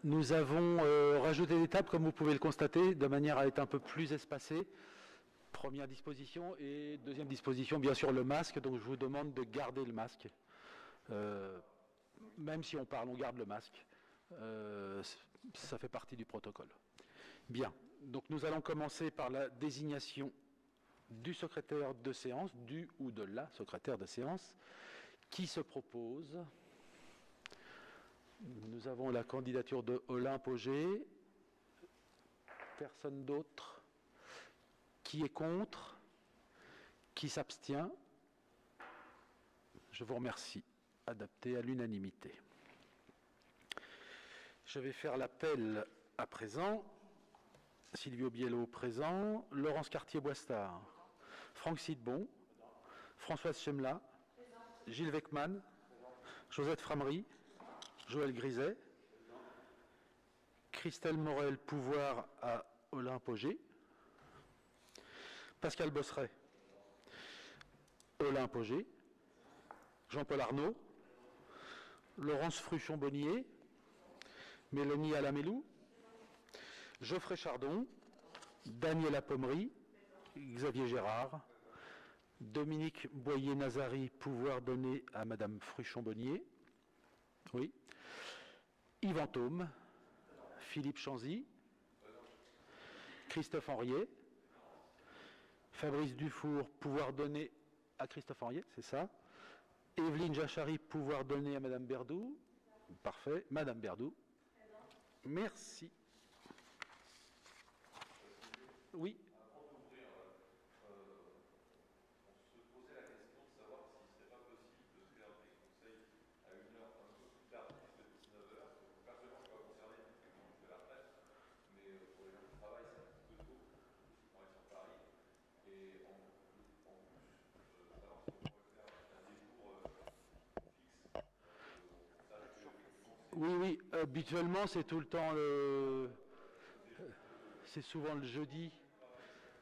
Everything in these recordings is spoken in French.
Nous avons rajouté des tables, comme vous pouvez le constater, de manière à être un peu plus espacées. Première disposition et deuxième disposition, bien sûr, le masque. Donc je vous demande de garder le masque. Même si on parle, on garde le masque. Ça fait partie du protocole. Bien. Donc nous allons commencer par la désignation du secrétaire de séance, du ou de la secrétaire de séance, qui se propose. Nous avons la candidature de Olympe Auger. Personne d'autre. Qui est contre? Qui s'abstient? Je vous remercie. Adapté à l'unanimité. Je vais faire l'appel à présent. Silvio Biello présent. Laurence Cartier-Boistard. Franck Sidbon. Françoise Chemla. Gilles Weckmann. Josette Framery. Joël Griset. Christelle Morel-Pouvoir à Olympe Auger. Pascal Bosseret. Olympe Auger. Jean-Paul Arnaud. Laurence Fruchon-Bonnier. Mélanie Alamelou. Geoffrey Chardon. Daniela Pommery. Xavier Gérard. Dominique Boyer-Nazari, pouvoir donné à Madame Fruchon-Bonnier. Oui. Yvan Thaume. Philippe Chanzy. Christophe Henriet. Fabrice Dufour, pouvoir donné à Christophe Henriet, c'est ça. Evelyne Jachary, pouvoir donné à Madame Berdou. Parfait. Madame Berdou. Merci. Oui. Oui, habituellement c'est tout le temps c'est souvent le jeudi.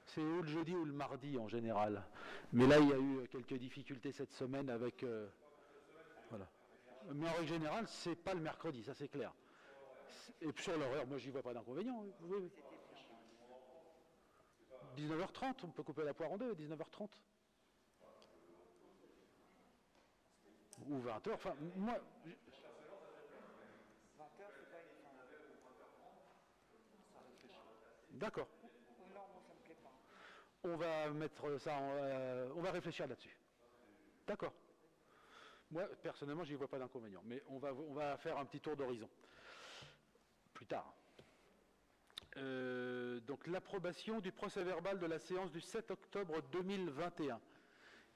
C'est ou le jeudi ou le mardi en général. Mais là, il y a eu quelques difficultés cette semaine avec... voilà. Mais en règle générale, c'est pas le mercredi, ça c'est clair. Et sur l'horaire, moi j'y vois pas d'inconvénient. Oui. 19h30, on peut couper la poire en deux, 19h30. Ou 20h, enfin, moi... D'accord. On va mettre ça, on va réfléchir là-dessus. D'accord. Moi, personnellement, je n'y vois pas d'inconvénient, mais on va faire un petit tour d'horizon. Plus tard. Donc, l'approbation du procès-verbal de la séance du 7 octobre 2021.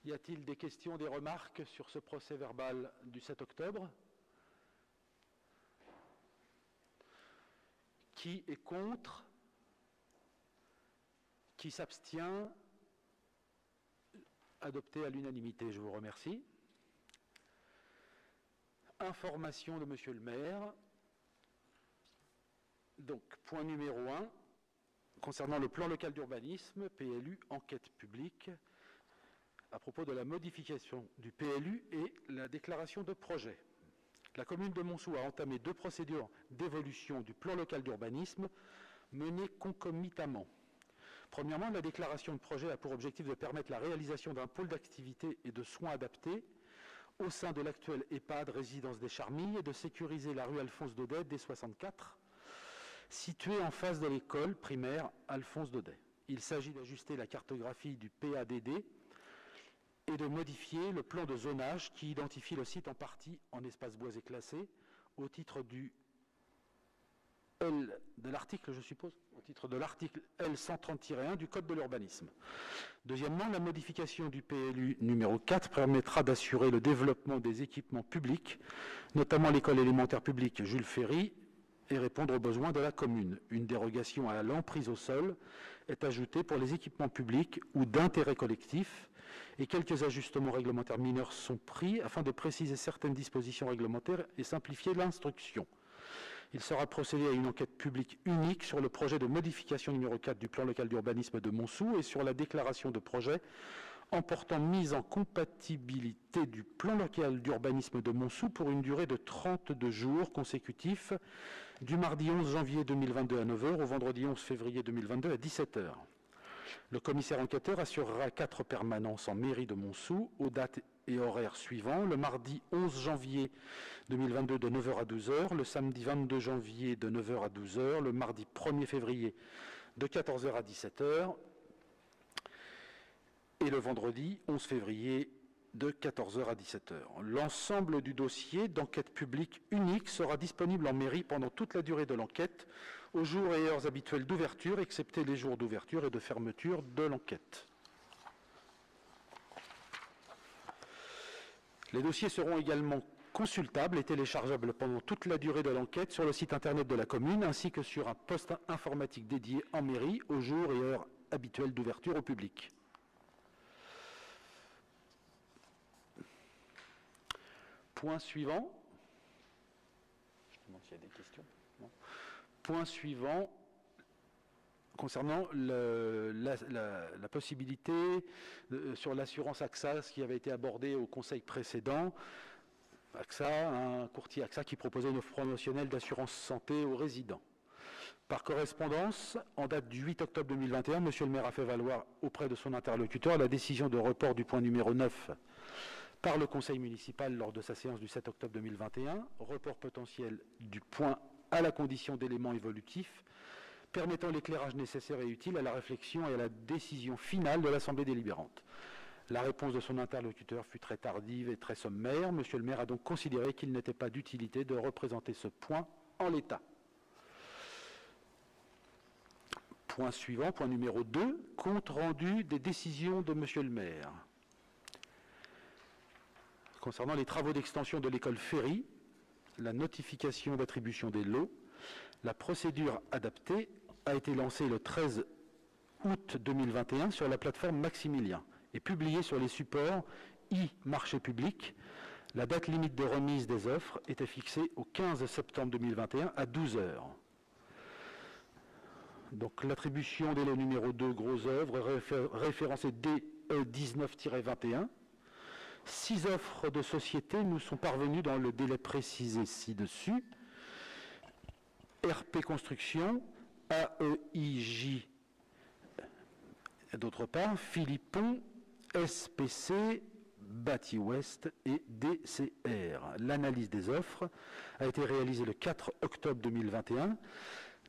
Y a-t-il des questions, des remarques sur ce procès-verbal du 7 octobre? Qui est contre? Qui s'abstient? Adopté à l'unanimité, je vous remercie. Information de Monsieur le maire. Donc, point numéro 1, concernant le plan local d'urbanisme, PLU, enquête publique, à propos de la modification du PLU et la déclaration de projet. La commune de Montsou a entamé 2 procédures d'évolution du plan local d'urbanisme menées concomitamment. Premièrement, la déclaration de projet a pour objectif de permettre la réalisation d'un pôle d'activité et de soins adaptés au sein de l'actuelle EHPAD Résidence des Charmilles et de sécuriser la rue Alphonse Daudet, D64, située en face de l'école primaire Alphonse Daudet. Il s'agit d'ajuster la cartographie du PADD et de modifier le plan de zonage qui identifie le site en partie en espace boisé classé au titre du de l'article, je suppose, au titre de l'article L130-1 du Code de l'urbanisme. Deuxièmement, la modification du PLU numéro 4 permettra d'assurer le développement des équipements publics, notamment l'école élémentaire publique Jules Ferry, et répondre aux besoins de la commune. Une dérogation à l'emprise au sol est ajoutée pour les équipements publics ou d'intérêt collectif, et quelques ajustements réglementaires mineurs sont pris afin de préciser certaines dispositions réglementaires et simplifier l'instruction. Il sera procédé à une enquête publique unique sur le projet de modification numéro 4 du plan local d'urbanisme de Montsou et sur la déclaration de projet emportant mise en compatibilité du plan local d'urbanisme de Montsou pour une durée de 32 jours consécutifs du mardi 11 janvier 2022 à 9 h au vendredi 11 février 2022 à 17 h. Le commissaire enquêteur assurera 4 permanences en mairie de Montsou aux dates et horaires suivants: le mardi 11 janvier 2022 de 9 h à 12 h, le samedi 22 janvier de 9 h à 12 h, le mardi 1er février de 14 h à 17 h et le vendredi 11 février de 14 h à 17 h. L'ensemble du dossier d'enquête publique unique sera disponible en mairie pendant toute la durée de l'enquête, aux jours et heures habituels d'ouverture, excepté les jours d'ouverture et de fermeture de l'enquête. Les dossiers seront également consultables et téléchargeables pendant toute la durée de l'enquête sur le site internet de la commune, ainsi que sur un poste informatique dédié en mairie, aux jours et heures habituels d'ouverture au public. Point suivant. Je demande s'il y a des questions. Non. Point suivant, concernant la possibilité sur l'assurance AXA, ce qui avait été abordé au conseil précédent. AXA, un courtier AXA qui proposait une offre promotionnelle d'assurance santé aux résidents. Par correspondance, en date du 8 octobre 2021, M. le maire a fait valoir auprès de son interlocuteur la décision de report du point numéro 9 par le conseil municipal lors de sa séance du 7 octobre 2021, report potentiel du point à la condition d'éléments évolutifs permettant l'éclairage nécessaire et utile à la réflexion et à la décision finale de l'Assemblée délibérante. La réponse de son interlocuteur fut très tardive et très sommaire. Monsieur le maire a donc considéré qu'il n'était pas d'utilité de représenter ce point en l'état. Point suivant, point numéro 2, compte rendu des décisions de monsieur le maire. Concernant les travaux d'extension de l'école Ferry, la notification d'attribution des lots, la procédure adaptée a été lancée le 13 août 2021 sur la plateforme Maximilien et publiée sur les supports e-marché public. La date limite de remise des offres était fixée au 15 septembre 2021 à 12 h. Donc l'attribution des lots numéro 2 gros œuvres référencée DE19-21. 6 offres de société nous sont parvenues dans le délai précisé ci-dessus. RP Construction, AEIJ, d'autre part, Philippon, SPC, Bâti Ouest et DCR. L'analyse des offres a été réalisée le 4 octobre 2021.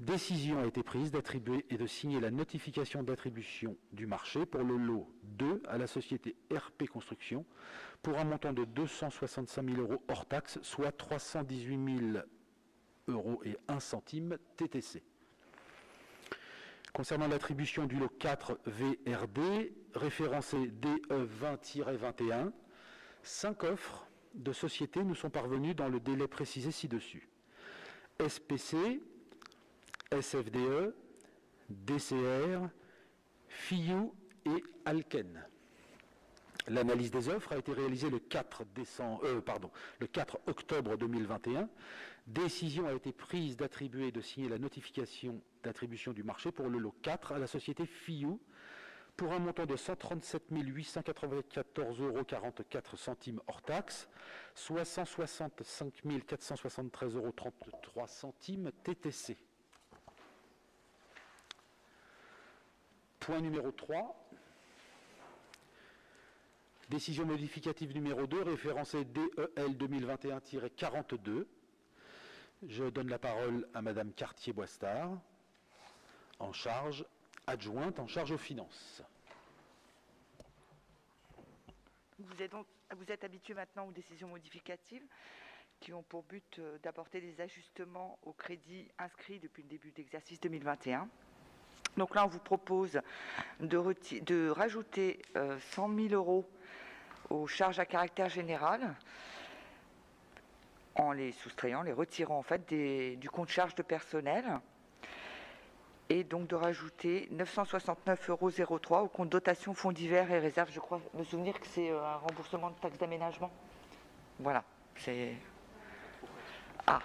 Décision a été prise d'attribuer et de signer la notification d'attribution du marché pour le lot 2 à la société RP Construction pour un montant de 265 000 € hors taxe, soit 318 000 € et 1 centime TTC. Concernant l'attribution du lot 4 VRD, référencé DE20-21, 5 offres de sociétés nous sont parvenues dans le délai précisé ci-dessus. SPC, SFDE, DCR, FIU et Alken. L'analyse des offres a été réalisée le 4 octobre 2021. Décision a été prise d'attribuer et de signer la notification d'attribution du marché pour le lot 4 à la société FIU pour un montant de 137 894,44 € hors taxe, soit 165 473,33 € TTC. Point numéro 3. Décision modificative numéro 2, référencée DEL 2021-42. Je donne la parole à Madame Cartier-Boistard, adjointe en charge aux finances. Vous êtes habitué maintenant aux décisions modificatives qui ont pour but d'apporter des ajustements aux crédits inscrits depuis le début d'exercice 2021. Donc là, on vous propose de rajouter 100 000 € aux charges à caractère général en les soustrayant, les retirant en fait du compte charge de personnel, et donc de rajouter 969,03 € au compte dotation fonds divers et réserves. Je crois me souvenir que c'est un remboursement de taxe d'aménagement. Voilà, c'est... Ah.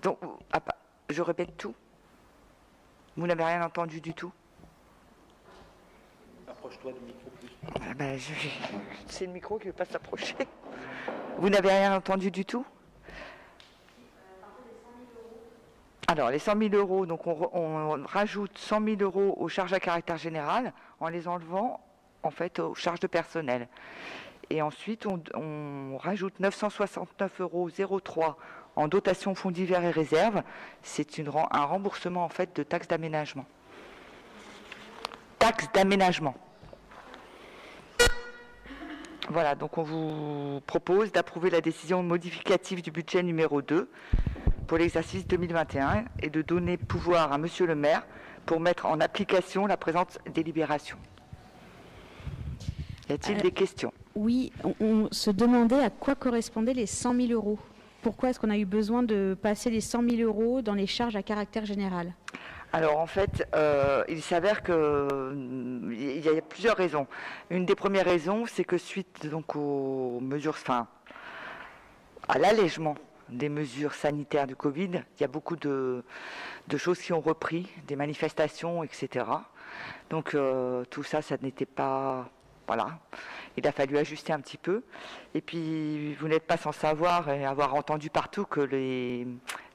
Donc, je répète tout. Vous n'avez rien entendu du tout? C'est le micro qui ne veut pas s'approcher. Vous n'avez rien entendu du tout? Alors, les 100 000 euros, donc on rajoute 100 000 euros aux charges à caractère général en les enlevant en fait aux charges de personnel. Et ensuite, on rajoute 969,03 euros en dotation fonds divers et réserves. C'est un remboursement en fait de taxes d'aménagement. Taxes d'aménagement. Voilà, donc on vous propose d'approuver la décision modificative du budget numéro 2 pour l'exercice 2021 et de donner pouvoir à Monsieur le maire pour mettre en application la présente délibération. Y a-t-il des questions? Oui, on se demandait à quoi correspondaient les 100 000 euros. Pourquoi est-ce qu'on a eu besoin de passer les 100 000 euros dans les charges à caractère général? Alors en fait, il s'avère qu'il y a plusieurs raisons. Une des premières raisons, c'est que suite donc aux mesures, à l'allègement des mesures sanitaires du Covid, il y a beaucoup de choses qui ont repris, des manifestations, etc. Donc tout ça, ça n'était pas... Voilà, il a fallu ajuster un petit peu. Et puis, vous n'êtes pas sans savoir et avoir entendu partout que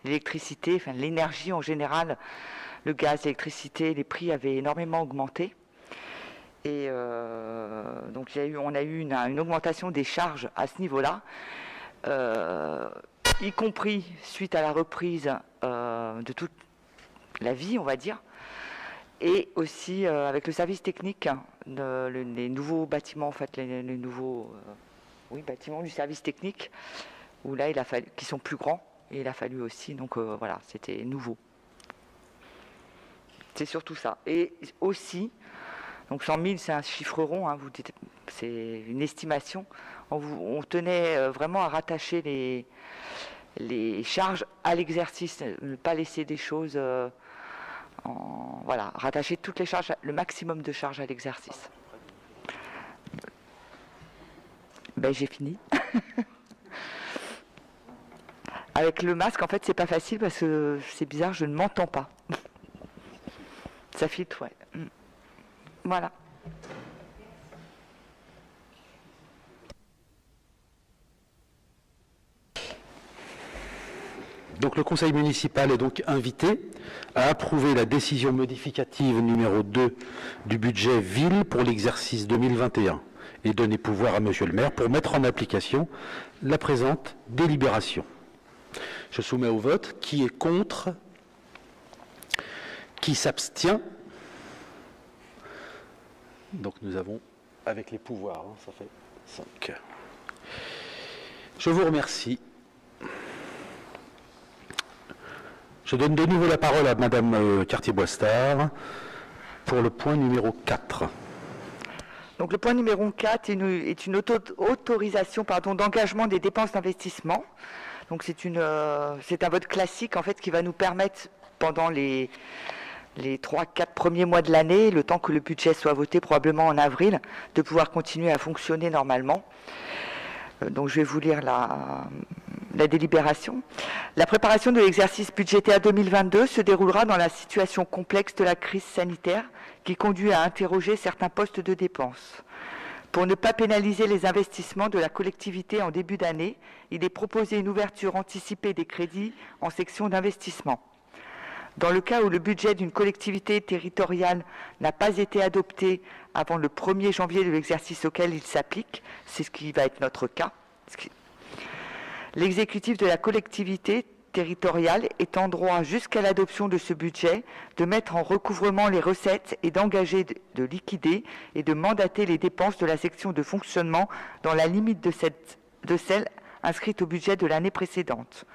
l'électricité, enfin l'énergie en général, le gaz, l'électricité, les prix avaient énormément augmenté. Et donc, on a eu une augmentation des charges à ce niveau-là, y compris suite à la reprise de toute la vie, on va dire. Et aussi avec le service technique, les nouveaux bâtiments, en fait, les nouveaux bâtiments du service technique, où là, qui sont plus grands, et il a fallu aussi, donc voilà, c'était nouveau. C'est surtout ça. Et aussi, donc 100 000, c'est un chiffre rond, hein, c'est une estimation. On tenait vraiment à rattacher les charges à l'exercice, ne pas laisser des choses... voilà, rattacher toutes les charges, le maximum de charges à l'exercice. Ben, j'ai fini. Avec le masque, en fait, c'est pas facile parce que c'est bizarre, je ne m'entends pas. Ça filtre, ouais. Voilà. Donc le conseil municipal est donc invité à approuver la décision modificative numéro 2 du budget ville pour l'exercice 2021 et donner pouvoir à Monsieur le maire pour mettre en application la présente délibération. Je soumets au vote qui est contre, qui s'abstient. Donc nous avons, avec les pouvoirs, hein, ça fait 5. Je vous remercie. Je donne de nouveau la parole à Madame Cartier-Boistard pour le point numéro 4. Donc le point numéro 4 est une autorisation d'engagement des dépenses d'investissement. Donc c'est un vote classique en fait qui va nous permettre pendant les 3-4 premiers mois de l'année, le temps que le budget soit voté probablement en avril, de pouvoir continuer à fonctionner normalement. Donc je vais vous lire la délibération. La préparation de l'exercice budgétaire 2022 se déroulera dans la situation complexe de la crise sanitaire qui conduit à interroger certains postes de dépenses. Pour ne pas pénaliser les investissements de la collectivité en début d'année, il est proposé une ouverture anticipée des crédits en section d'investissement. Dans le cas où le budget d'une collectivité territoriale n'a pas été adopté avant le 1er janvier de l'exercice auquel il s'applique, c'est ce qui va être notre cas, l'exécutif de la collectivité territoriale est en droit, jusqu'à l'adoption de ce budget, de mettre en recouvrement les recettes et d'engager de liquider et de mandater les dépenses de la section de fonctionnement dans la limite de celle inscrite au budget de l'année précédente.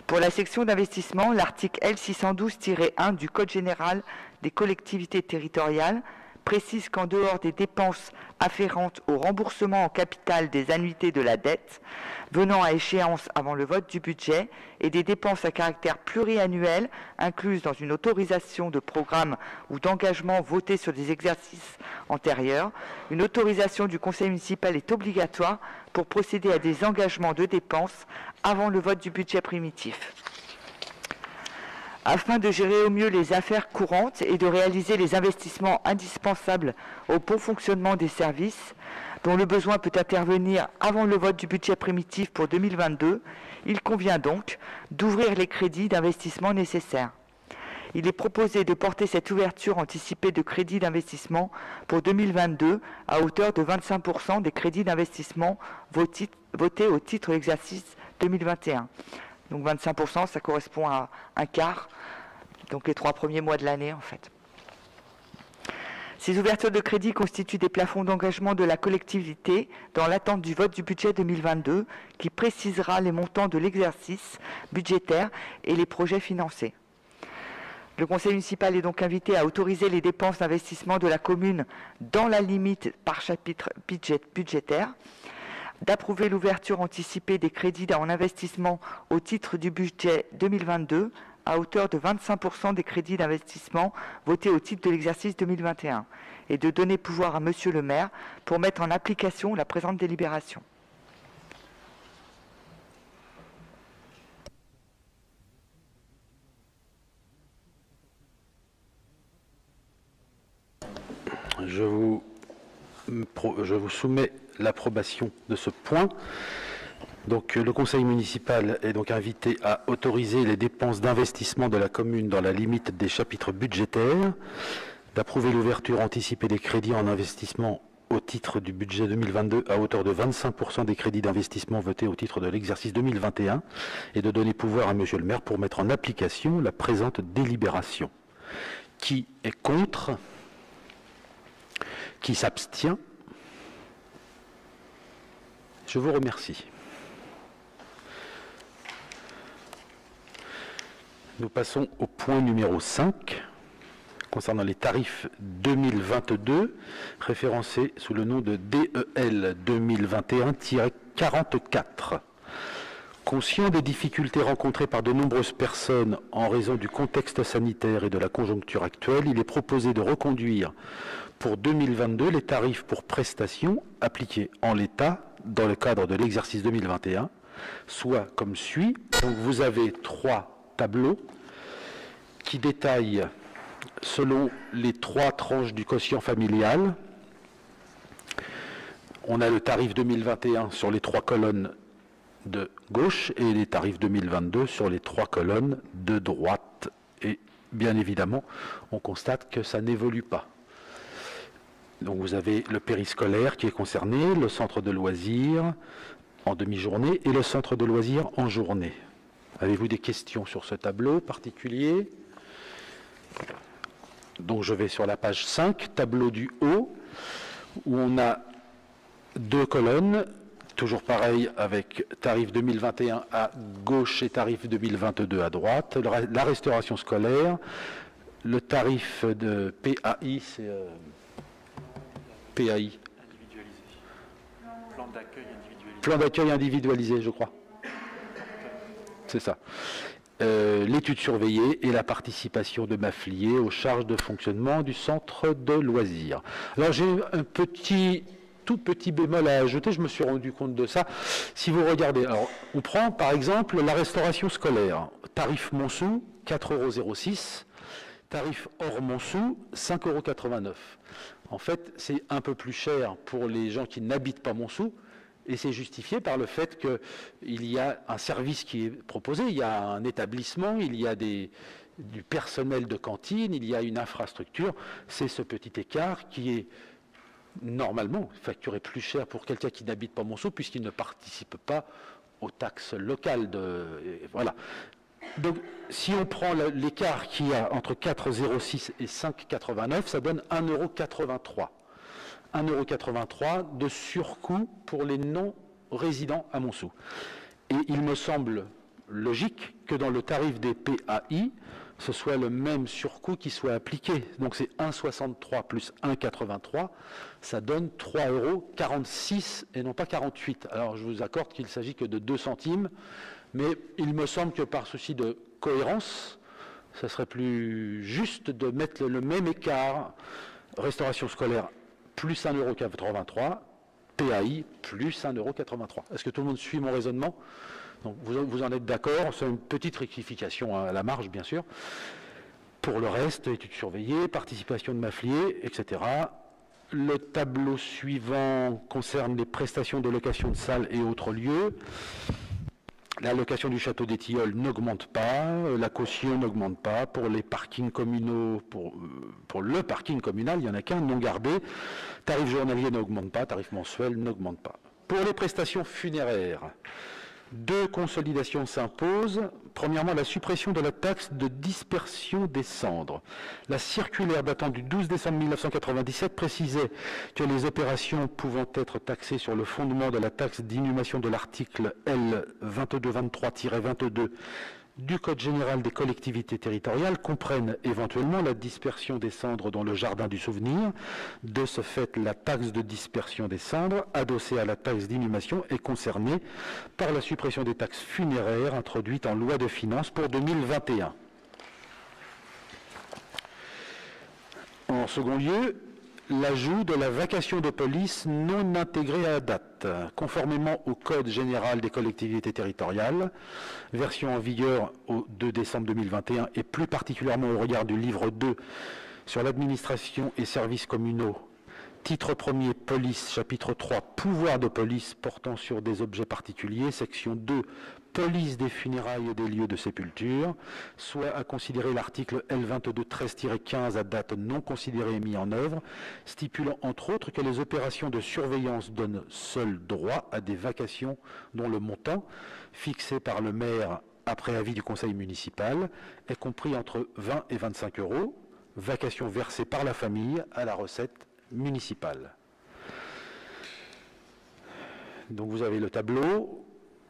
Pour la section d'investissement, l'article L612-1 du Code général des collectivités territoriales précise qu'en dehors des dépenses afférentes au remboursement en capital des annuités de la dette, venant à échéance avant le vote du budget, et des dépenses à caractère pluriannuel incluses dans une autorisation de programme ou d'engagement voté sur des exercices antérieurs, une autorisation du conseil municipal est obligatoire pour procéder à des engagements de dépenses avant le vote du budget primitif. Afin de gérer au mieux les affaires courantes et de réaliser les investissements indispensables au bon fonctionnement des services, dont le besoin peut intervenir avant le vote du budget primitif pour 2022, il convient donc d'ouvrir les crédits d'investissement nécessaires. Il est proposé de porter cette ouverture anticipée de crédits d'investissement pour 2022 à hauteur de 25% des crédits d'investissement votés au titre de l'exercice 2021. Donc 25%, ça correspond à un quart, donc les 3 premiers mois de l'année en fait. Ces ouvertures de crédit constituent des plafonds d'engagement de la collectivité dans l'attente du vote du budget 2022 qui précisera les montants de l'exercice budgétaire et les projets financés. Le conseil municipal est donc invité à autoriser les dépenses d'investissement de la commune dans la limite par chapitre budgétaire, d'approuver l'ouverture anticipée des crédits en investissement au titre du budget 2022 à hauteur de 25% des crédits d'investissement votés au titre de l'exercice 2021 et de donner pouvoir à Monsieur le maire pour mettre en application la présente délibération. Je vous soumets l'approbation de ce point. Donc, le conseil municipal est donc invité à autoriser les dépenses d'investissement de la commune dans la limite des chapitres budgétaires, d'approuver l'ouverture anticipée des crédits en investissement au titre du budget 2022 à hauteur de 25% des crédits d'investissement votés au titre de l'exercice 2021 et de donner pouvoir à Monsieur le maire pour mettre en application la présente délibération. Qui est contre? Qui s'abstient? Je vous remercie. Nous passons au point numéro 5, concernant les tarifs 2022, référencés sous le nom de DEL 2021-44. Conscient des difficultés rencontrées par de nombreuses personnes en raison du contexte sanitaire et de la conjoncture actuelle, il est proposé de reconduire pour 2022 les tarifs pour prestations appliqués en l'état dans le cadre de l'exercice 2021, soit comme suit. Donc vous avez 3 tableaux qui détaillent selon les 3 tranches du quotient familial. On a le tarif 2021 sur les 3 colonnes de gauche et les tarifs 2022 sur les 3 colonnes de droite. Et bien évidemment, on constate que ça n'évolue pas. Donc vous avez le périscolaire qui est concerné, le centre de loisirs en demi-journée et le centre de loisirs en journée. Avez-vous des questions sur ce tableau particulier? Donc je vais sur la page 5, tableau du haut, où on a 2 colonnes, toujours pareil avec tarif 2021 à gauche et tarif 2022 à droite, la restauration scolaire, le tarif de PAI, c'est PAI. Individualisé. Plan d'accueil individualisé, je crois. C'est ça. L'étude surveillée et la participation de m'affilier aux charges de fonctionnement du centre de loisirs. Alors j'ai un tout petit bémol à ajouter, je me suis rendu compte de ça. Si vous regardez, alors on prend par exemple la restauration scolaire, tarif Montsou, 4,06 €, tarif hors Montsou, 5,89 €. En fait, c'est un peu plus cher pour les gens qui n'habitent pas Montsou, et c'est justifié par le fait qu'il y a un service qui est proposé, il y a un établissement, il y a du personnel de cantine, il y a une infrastructure. C'est ce petit écart qui est normalement facturé plus cher pour quelqu'un qui n'habite pas Montsou, puisqu'il ne participe pas aux taxes locales. Voilà. Donc, si on prend l'écart qu'il y a entre 4,06 et 5,89, ça donne 1,83 €. 1,83 € de surcoût pour les non-résidents à Montsou. Et il me semble logique que dans le tarif des PAI, ce soit le même surcoût qui soit appliqué. Donc c'est 1,63 plus 1,83, ça donne 3,46 € et non pas 48. Alors je vous accorde qu'il ne s'agit que de 2 centimes, mais il me semble que par souci de cohérence, ça serait plus juste de mettre le même écart, restauration scolaire plus 1,83 €, PAI plus 1,83 €. Est-ce que tout le monde suit mon raisonnement? Donc vous en êtes d'accord, c'est une petite rectification à la marge, bien sûr. Pour le reste, études surveillées, participation de Maflier, etc. Le tableau suivant concerne les prestations de location de salles et autres lieux. La location du château des Tilleuls n'augmente pas, la caution n'augmente pas. Pour les parkings communaux, pour le parking communal, il n'y en a qu'un non gardé. Tarif journalier n'augmente pas, tarif mensuel n'augmente pas. Pour les prestations funéraires, 2 consolidations s'imposent. Premièrement, la suppression de la taxe de dispersion des cendres. La circulaire datant du 12 décembre 1997 précisait que les opérations pouvant être taxées sur le fondement de la taxe d'inhumation de l'article L 2223-22 du Code général des collectivités territoriales comprennent éventuellement la dispersion des cendres dans le jardin du souvenir. De ce fait, la taxe de dispersion des cendres, adossée à la taxe d'inhumation, est concernée par la suppression des taxes funéraires introduites en loi de finances pour 2021. En second lieu, l'ajout de la vacation de police non intégrée à date, conformément au Code général des collectivités territoriales, version en vigueur au 2 décembre 2021 et plus particulièrement au regard du livre 2 sur l'administration et services communaux, titre 1er police, chapitre 3 pouvoir de police portant sur des objets particuliers, section 2 police des funérailles et des lieux de sépulture, soit à considérer l'article L2213-15 à date non considérée et mis en œuvre, stipulant entre autres que les opérations de surveillance donnent seul droit à des vacations dont le montant, fixé par le maire après avis du conseil municipal, est compris entre 20 et 25 €, vacations versées par la famille à la recette municipale. Donc vous avez le tableau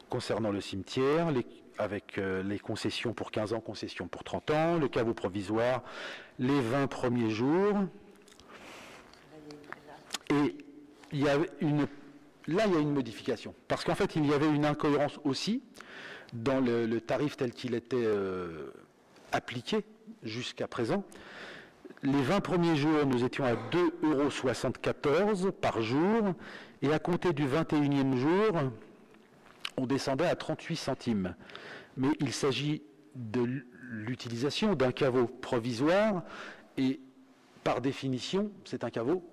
concernant le cimetière, avec les concessions pour 15 ans, concessions pour 30 ans, le caveau provisoire, les 20 premiers jours. Et il y a une modification. Parce qu'en fait, il y avait une incohérence aussi dans le tarif tel qu'il était appliqué jusqu'à présent. Les 20 premiers jours, nous étions à 2,74 € par jour, et à compter du 21e jour, on descendait à 38 centimes. Mais il s'agit de l'utilisation d'un caveau provisoire, et par définition, c'est un caveau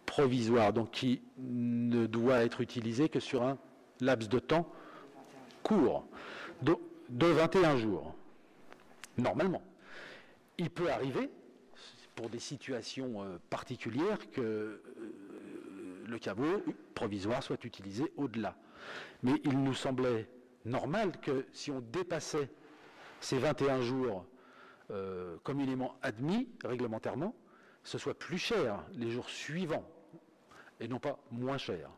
provisoire, donc qui ne doit être utilisé que sur un laps de temps court, de 21 jours, normalement. Il peut arriver, pour des situations particulières, que le caveau provisoire soit utilisé au-delà. Mais il nous semblait normal que si on dépassait ces 21 jours communément admis réglementairement, ce soit plus cher les jours suivants et non pas moins cher.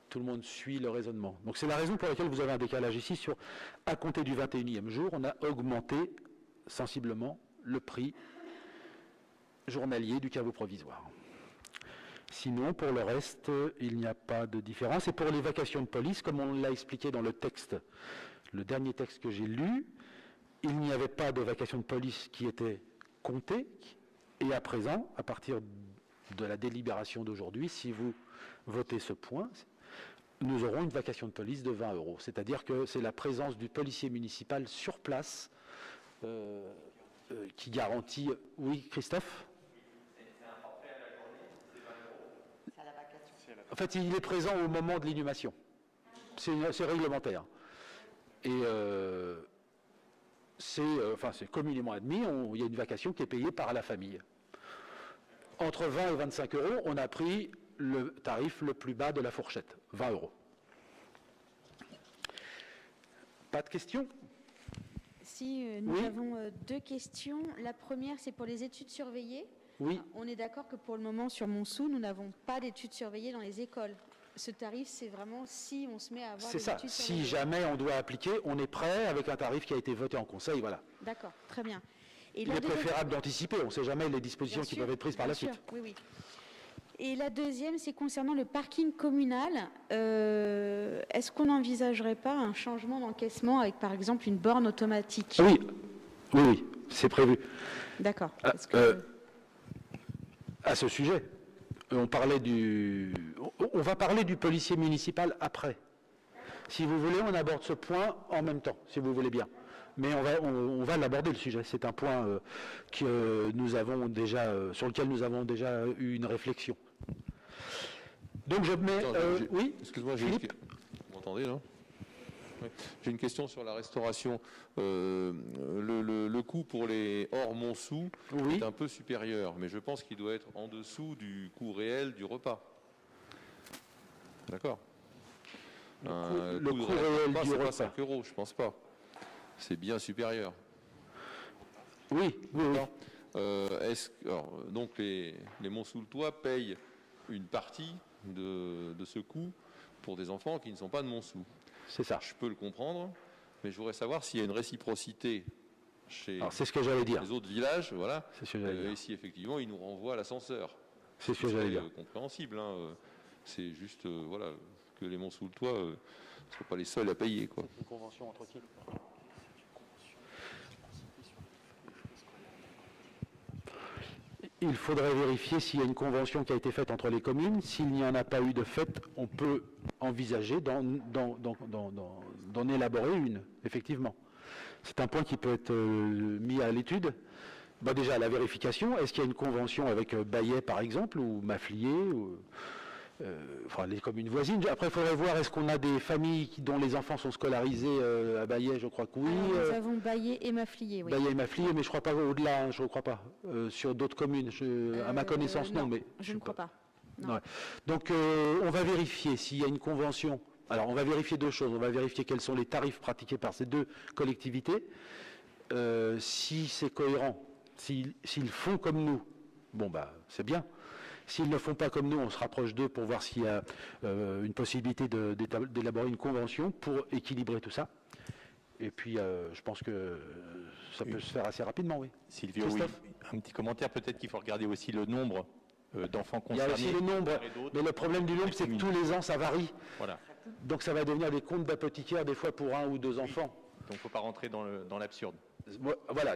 Tout le monde suit le raisonnement. Donc c'est la raison pour laquelle vous avez un décalage ici sur, à compter du 21e jour, on a augmenté sensiblement le prix journalier du caveau provisoire. Sinon, pour le reste, il n'y a pas de différence. Et pour les vacations de police, comme on l'a expliqué dans le texte, le dernier texte que j'ai lu, il n'y avait pas de vacations de police qui étaient comptées. Et à présent, à partir de la délibération d'aujourd'hui, si vous votez ce point, nous aurons une vacation de police de 20 €. C'est-à-dire que c'est la présence du policier municipal sur place qui garantit... Oui, Christophe ? En fait, il est présent au moment de l'inhumation. C'est réglementaire. Et c'est communément admis, il y a une vacation qui est payée par la famille. Entre 20 et 25 €, on a pris le tarif le plus bas de la fourchette, 20 €. Pas de questions ? Si, nous avons 2 questions. La première, c'est pour les études surveillées. Oui. On est d'accord que pour le moment, sur Montsou, nous n'avons pas d'études surveillées dans les écoles. Ce tarif, c'est vraiment si on se met à avoir des études surveillées. Si jamais on doit appliquer, on est prêt avec un tarif qui a été voté en conseil, voilà. D'accord, très bien. Et il est préférable d'anticiper, on ne sait jamais les dispositions qui peuvent être prises par la suite. Oui, oui. Et la deuxième, c'est concernant le parking communal. Est-ce qu'on n'envisagerait pas un changement d'encaissement avec, par exemple, une borne automatique ? Oui, c'est prévu. D'accord. À ce sujet, on va parler du policier municipal après. Si vous voulez, on aborde ce point en même temps, si vous voulez bien. Mais on va l'aborder, le sujet. C'est un point que nous avons déjà, sur lequel nous avons déjà eu une réflexion. Donc je mets... oui, excuse-moi, Philippe. Vous m'entendez, là? Oui. J'ai une question sur la restauration. Le coût pour les hors Montsou est un peu supérieur, mais je pense qu'il doit être en dessous du coût réel du repas. D'accord. Le coût réel du repas, c'est pas 5 €, je pense pas. C'est bien supérieur. Oui. Donc les Montsoultois payent une partie de ce coût pour des enfants qui ne sont pas de Montsou. C'est ça. Je peux le comprendre, mais je voudrais savoir s'il y a une réciprocité chez c'est ce que j'allais dire. Les autres villages, voilà. C'est ce que j'allais dire. Et si effectivement ils nous renvoient à l'ascenseur. C'est ce que j'allais dire. Compréhensible. Hein. C'est juste voilà, que les Montsoultois ne soient pas les seuls à payer. Quoi. Une convention entre qui ? Il faudrait vérifier s'il y a une convention qui a été faite entre les communes. S'il n'y en a pas eu de fait, on peut envisager d'en élaborer une, effectivement. C'est un point qui peut être mis à l'étude. Déjà, la vérification, est-ce qu'il y a une convention avec Bayet, par exemple, ou Mafflier, ou, les communes voisines. Après, il faudrait voir, est-ce qu'on a des familles dont les enfants sont scolarisés à Bayet, je crois que oui. Alors, nous avons Bayet et Mafflier, oui. Bayet et Mafflier, mais je ne crois pas au-delà, je ne crois pas. Sur d'autres communes, à ma connaissance, non. Mais je ne crois pas. Ouais. Donc, on va vérifier s'il y a une convention. Alors, on va vérifier deux choses. On va vérifier quels sont les tarifs pratiqués par ces deux collectivités. Si c'est cohérent, s'ils font comme nous, c'est bien. S'ils ne font pas comme nous, on se rapproche d'eux pour voir s'il y a une possibilité d'élaborer une convention pour équilibrer tout ça. Et puis, je pense que ça peut se faire assez rapidement, oui. Sylvie, oui. Un petit commentaire, peut-être qu'il faut regarder aussi le nombre d'enfants concernés. Il y a aussi le nombre, mais le problème du nombre, c'est que tous les ans, ça varie. Voilà. Donc ça va devenir des comptes d'apothicaires, des fois pour 1 ou 2 enfants. Donc il ne faut pas rentrer dans l'absurde. Voilà,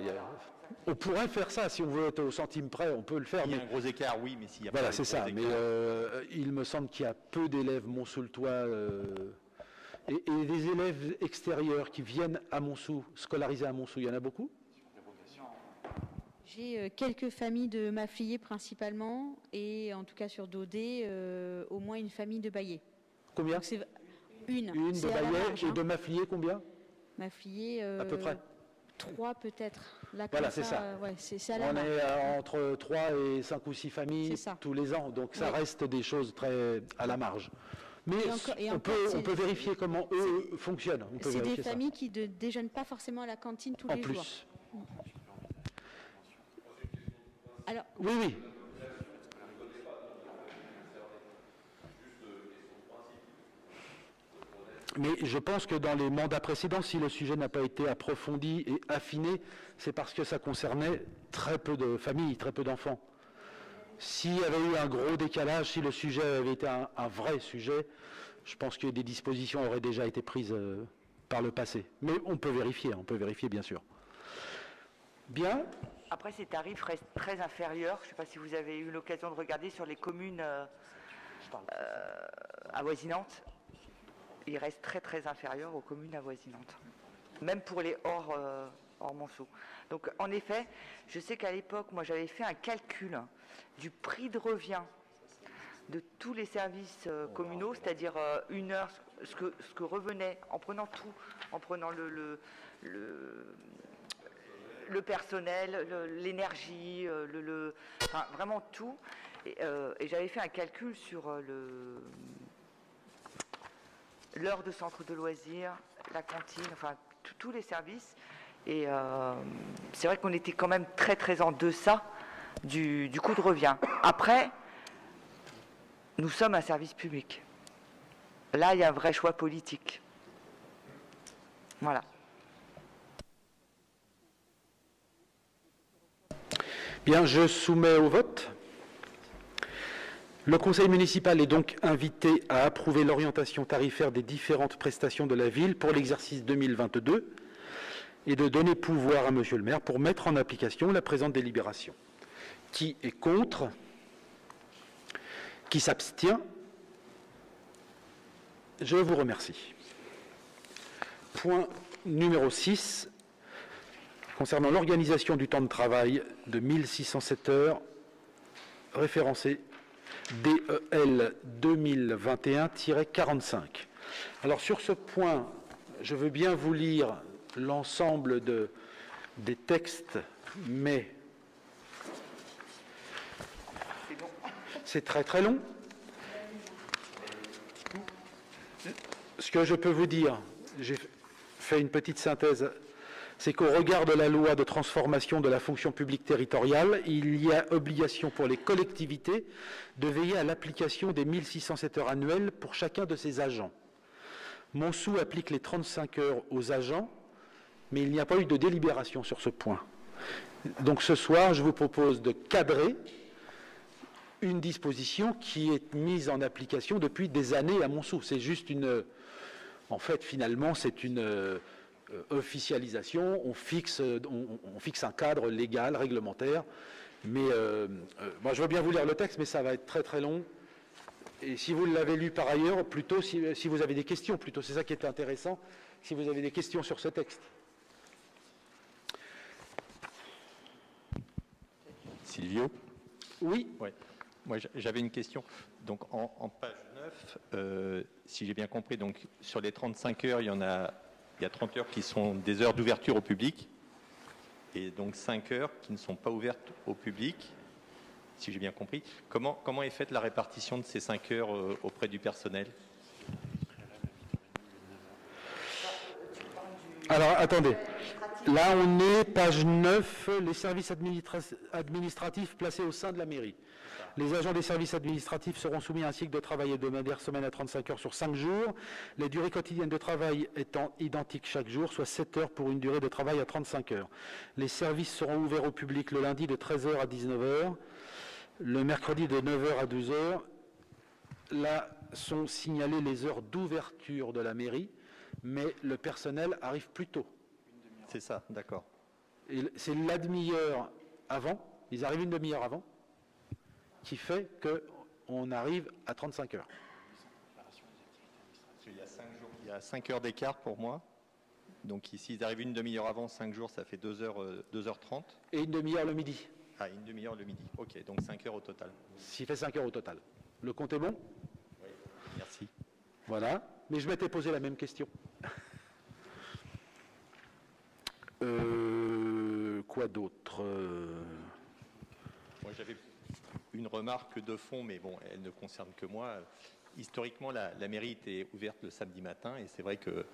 on pourrait faire ça, si on veut être au centime près, on peut le faire. Il y a un gros écart, oui, mais s'il y a voilà, pas de c'est ça. gros Mais il me semble qu'il y a peu d'élèves montsoultois et des élèves extérieurs qui viennent à Montsou, scolarisés à Montsou, il y en a beaucoup? J'ai quelques familles de Mafflier principalement, et en tout cas sur Daudet, au moins une famille de Bayet. Combien? Une de Bayet et de Mafflier, combien? Mafflier, à peu près 3 peut-être. Voilà, c'est ça. C'est à la on est entre 3 et 5 ou 6 familles tous les ans, donc ça reste des choses très à la marge. Mais on peut vérifier comment eux fonctionnent. C'est des familles qui ne déjeunent pas forcément à la cantine tous les jours. En plus. Alors, oui. Mais je pense que dans les mandats précédents, si le sujet n'a pas été approfondi et affiné, c'est parce que ça concernait très peu de familles, très peu d'enfants. S'il y avait eu un gros décalage, si le sujet avait été un vrai sujet, je pense que des dispositions auraient déjà été prises par le passé. Mais on peut vérifier bien sûr. Bien. Après, ces tarifs restent très inférieurs. Je ne sais pas si vous avez eu l'occasion de regarder sur les communes avoisinantes. Ils restent très très inférieurs aux communes avoisinantes, même pour les hors Montsou. Donc en effet, je sais qu'à l'époque, moi j'avais fait un calcul du prix de revient de tous les services communaux, c'est-à-dire une heure, ce que revenait, en prenant tout, en prenant le personnel, l'énergie, enfin, vraiment tout. Et j'avais fait un calcul sur l'heure de centre de loisirs, la cantine, enfin tous les services. Et c'est vrai qu'on était quand même très très en deçà du coût de revient. Après, nous sommes un service public. Là, il y a un vrai choix politique. Voilà. Bien, je soumets au vote. Le conseil municipal est donc invité à approuver l'orientation tarifaire des différentes prestations de la ville pour l'exercice 2022 et de donner pouvoir à monsieur le maire pour mettre en application la présente délibération. Qui est contre? Qui s'abstient? Je vous remercie. point numéro 6, concernant l'organisation du temps de travail de 1607 heures, référencé DEL 2021-45. Alors sur ce point, je veux bien vous lire l'ensemble des textes, mais c'est très très long. Ce que je peux vous dire, j'ai fait une petite synthèse, c'est qu'au regard de la loi de transformation de la fonction publique territoriale, il y a obligation pour les collectivités de veiller à l'application des 1607 heures annuelles pour chacun de ses agents. Montsou applique les 35 heures aux agents, mais il n'y a pas eu de délibération sur ce point. Donc ce soir, je vous propose de cadrer une disposition qui est mise en application depuis des années à Montsou. C'est juste une... En fait, finalement, c'est une officialisation. On fixe un cadre légal, réglementaire. Mais moi, je veux bien vous lire le texte, mais ça va être très très long. Et si vous l'avez lu par ailleurs, plutôt si vous avez des questions, plutôt, c'est ça qui est intéressant, si vous avez des questions sur ce texte. Silvio? Oui. Ouais. Moi, j'avais une question. Donc, en page 9, si j'ai bien compris, donc, sur les 35 heures, il y a 30 heures qui sont des heures d'ouverture au public, et donc 5 heures qui ne sont pas ouvertes au public, si j'ai bien compris. Comment est faite la répartition de ces 5 heures auprès du personnel? Alors, attendez. Là, on est page 9, les services administratifs placés au sein de la mairie. Les agents des services administratifs seront soumis à un cycle de travail hebdomadaire semaine à 35 heures sur 5 jours, les durées quotidiennes de travail étant identiques chaque jour, soit 7 heures pour une durée de travail à 35 heures. Les services seront ouverts au public le lundi de 13h à 19h, le mercredi de 9h à 12h. Là sont signalées les heures d'ouverture de la mairie, mais le personnel arrive plus tôt. C'est ça, d'accord. C'est la demi-heure avant, ils arrivent une demi-heure avant, qui fait qu'on arrive à 35 heures. Il y a 5 heures d'écart pour moi. Donc ici, ils arrivent une demi-heure avant, 5 jours, ça fait 2h30. Et une demi-heure le midi. Ah, une demi-heure le midi. Ok, donc 5 heures au total. Ce qui fait 5 heures au total. Le compte est bon? Oui, merci. Voilà. Mais je m'étais posé la même question. Quoi d'autre? Moi, j'avais une remarque de fond, mais bon, elle ne concerne que moi. Historiquement, la mairie était ouverte le samedi matin, et c'est vrai que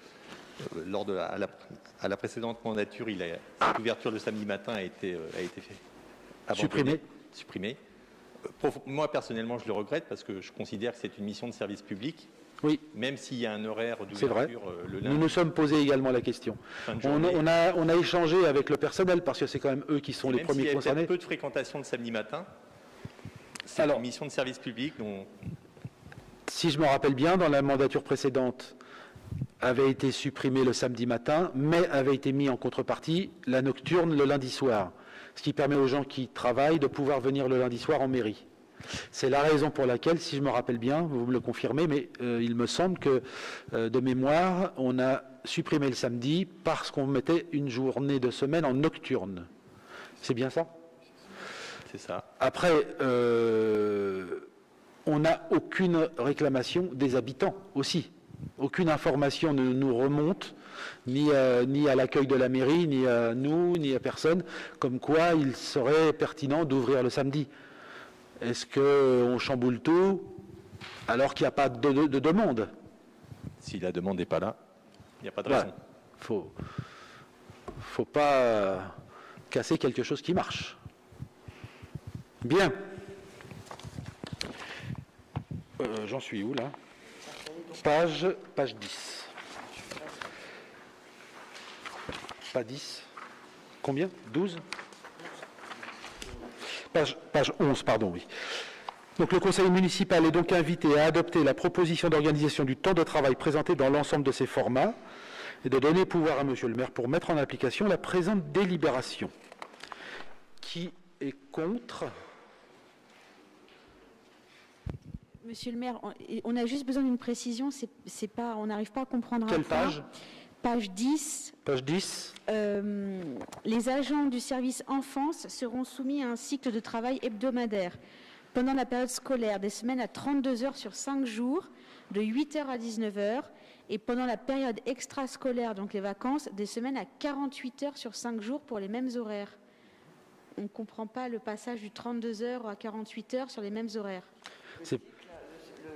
à la précédente mandature, cette ouverture le samedi matin a été supprimée. Moi, personnellement, je le regrette parce que je considère que c'est une mission de service public. Oui. Même s'il y a un horaire d'ouverture le lundi. Nous nous sommes posé également la question. On a échangé avec le personnel parce que c'est quand même eux qui sont les premiers concernés. Il y a peu de fréquentation le samedi matin. C'est une mission de service public. Donc... Si je me rappelle bien, dans la mandature précédente, avait été supprimé le samedi matin, mais avait été mis en contrepartie la nocturne le lundi soir, ce qui permet aux gens qui travaillent de pouvoir venir le lundi soir en mairie. C'est la raison pour laquelle, si je me rappelle bien, vous me le confirmez, mais il me semble que, de mémoire, on a supprimé le samedi parce qu'on mettait une journée de semaine en nocturne. C'est bien ça? C'est ça. Après, on n'a aucune réclamation des habitants aussi. Aucune information ne nous remonte, ni à l'accueil de la mairie, ni à nous, ni à personne, comme quoi il serait pertinent d'ouvrir le samedi. Est-ce qu'on chamboule tout alors qu'il n'y a pas de demande? Si la demande n'est pas là, il n'y a pas de raison. Faut pas casser quelque chose qui marche. Bien. J'en suis où, là? Page 10. Pas 10. Combien? 12? Page 11, pardon, oui. Donc le conseil municipal est donc invité à adopter la proposition d'organisation du temps de travail présentée dans l'ensemble de ses formats et de donner pouvoir à monsieur le maire pour mettre en application la présente délibération. Qui est contre? Monsieur le maire, on a juste besoin d'une précision, c'est pas, on n'arrive pas à comprendre. Quelle page? Page 10. Page 10. Les agents du service enfance seront soumis à un cycle de travail hebdomadaire pendant la période scolaire, des semaines à 32 heures sur 5 jours, de 8h à 19h, et pendant la période extrascolaire, donc les vacances, des semaines à 48 heures sur 5 jours pour les mêmes horaires. On ne comprend pas le passage du 32 heures à 48 heures sur les mêmes horaires.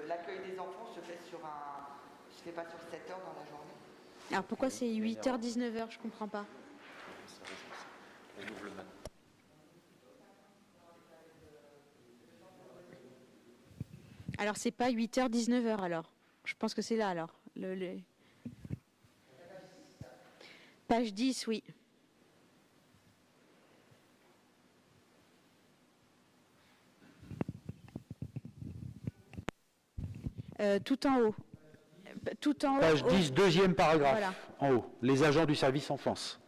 L'accueil des enfants se fait pas sur 7 heures dans la journée. Alors pourquoi c'est 8h, 19h? Je ne comprends pas. Alors c'est pas 8h, 19h alors. Je pense que c'est là alors. Page 10, oui. Tout en haut. Tout en haut. Page 10, deuxième paragraphe, Voilà. en haut. Les agents du service enfance.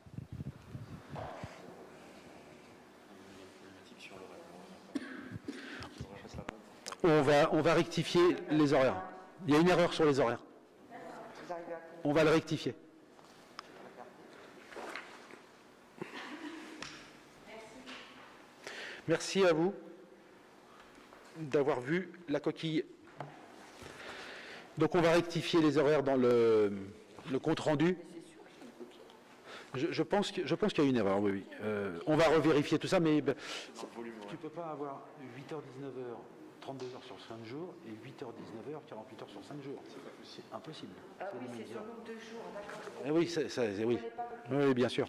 On va rectifier les horaires. Il y a une erreur sur les horaires. On va le rectifier. Merci à vous d'avoir vu la coquille. Donc on va rectifier les horaires dans le compte-rendu. Je pense qu'il y a une erreur, oui. On va revérifier tout ça, mais tu ne peux pas avoir 8h-19h, 32 heures sur 5 jours, et 8h-19h, 48 heures sur 5 jours. C'est impossible. Ah oui, c'est sur le nombre de jours, d'accord. Oui, oui, bien sûr.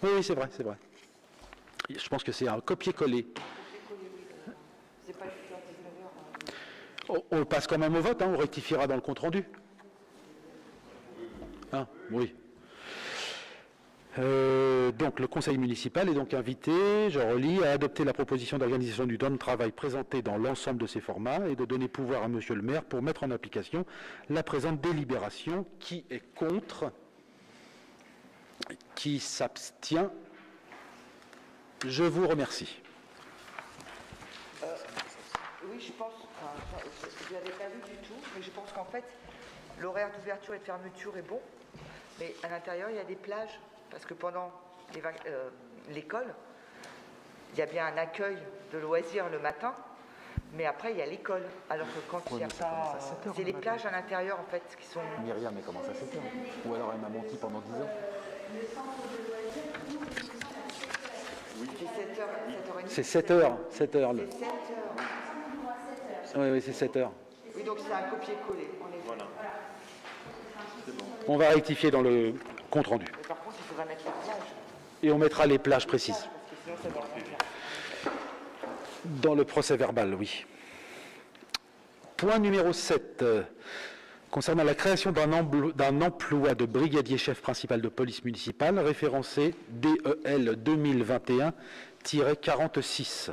Oui, c'est vrai, c'est vrai. Je pense que c'est un copier-coller. C'est pas 8h-19h. On passe quand même au vote, hein, on rectifiera dans le compte-rendu. Hein, oui. Donc le conseil municipal est donc invité, je relis, à adopter la proposition d'organisation du temps de travail présentée dans l'ensemble de ses formats et de donner pouvoir à monsieur le maire pour mettre en application la présente délibération. Qui est contre? Qui s'abstient? Je vous remercie. Oui, je pense, je ne l'avais pas vu du tout, mais je pense qu'en fait, l'horaire d'ouverture et de fermeture est bon, mais à l'intérieur, il y a des plages, parce que pendant l'école, il y a bien un accueil de loisirs le matin, mais après, il y a l'école, alors que quand il n'y a pas... C'est les plages à l'intérieur, en fait, qui sont... Myriam, elle commence à 7h. Ou alors elle m'a menti pendant 10 ans. C'est 7h. C'est 7h. C'est 7h. Oui, c'est 7h. Oui, donc c'est un copier-coller, en effet. Voilà. On va rectifier dans le compte-rendu. Mais par contre, il faudra mettre la plage. Et on mettra les plages précises. Parce que sinon, ça va rien faire. Dans le procès verbal, oui. Point numéro 7. Concernant la création d'un emploi de brigadier chef principal de police municipale, référencé DEL 2021-46.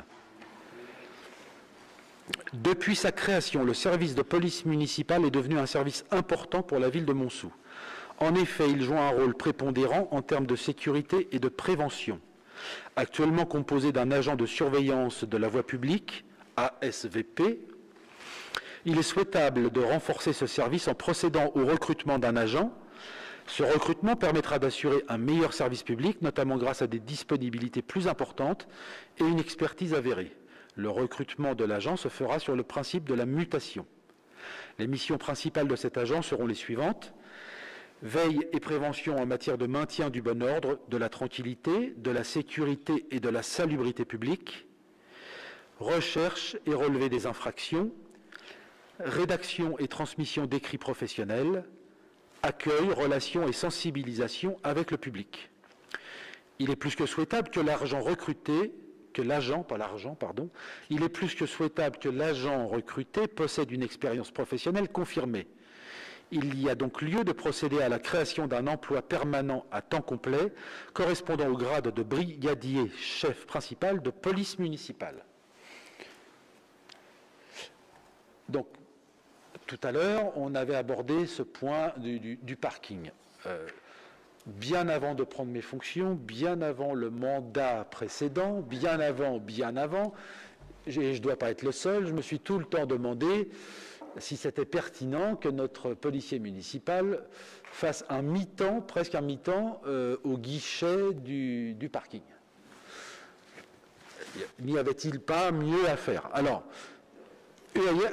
Depuis sa création, le service de police municipale est devenu un service important pour la ville de Montsou. En effet, il joue un rôle prépondérant en termes de sécurité et de prévention. Actuellement composé d'un agent de surveillance de la voie publique, ASVP, il est souhaitable de renforcer ce service en procédant au recrutement d'un agent. Ce recrutement permettra d'assurer un meilleur service public, notamment grâce à des disponibilités plus importantes et une expertise avérée. Le recrutement de l'agent se fera sur le principe de la mutation. Les missions principales de cet agent seront les suivantes: veille et prévention en matière de maintien du bon ordre, de la tranquillité, de la sécurité et de la salubrité publique, recherche et relevé des infractions, rédaction et transmission d'écrits professionnels, accueil, relations et sensibilisation avec le public. Il est plus que souhaitable que l'agent recruté possède une expérience professionnelle confirmée. Il y a donc lieu de procéder à la création d'un emploi permanent à temps complet correspondant au grade de brigadier chef principal de police municipale. Donc, tout à l'heure, on avait abordé ce point du parking. Bien avant de prendre mes fonctions, bien avant le mandat précédent, bien avant, je ne dois pas être le seul, je me suis tout le temps demandé si c'était pertinent que notre policier municipal fasse un mi-temps, presque un mi-temps, au guichet du parking. N'y avait-il pas mieux à faire? Alors,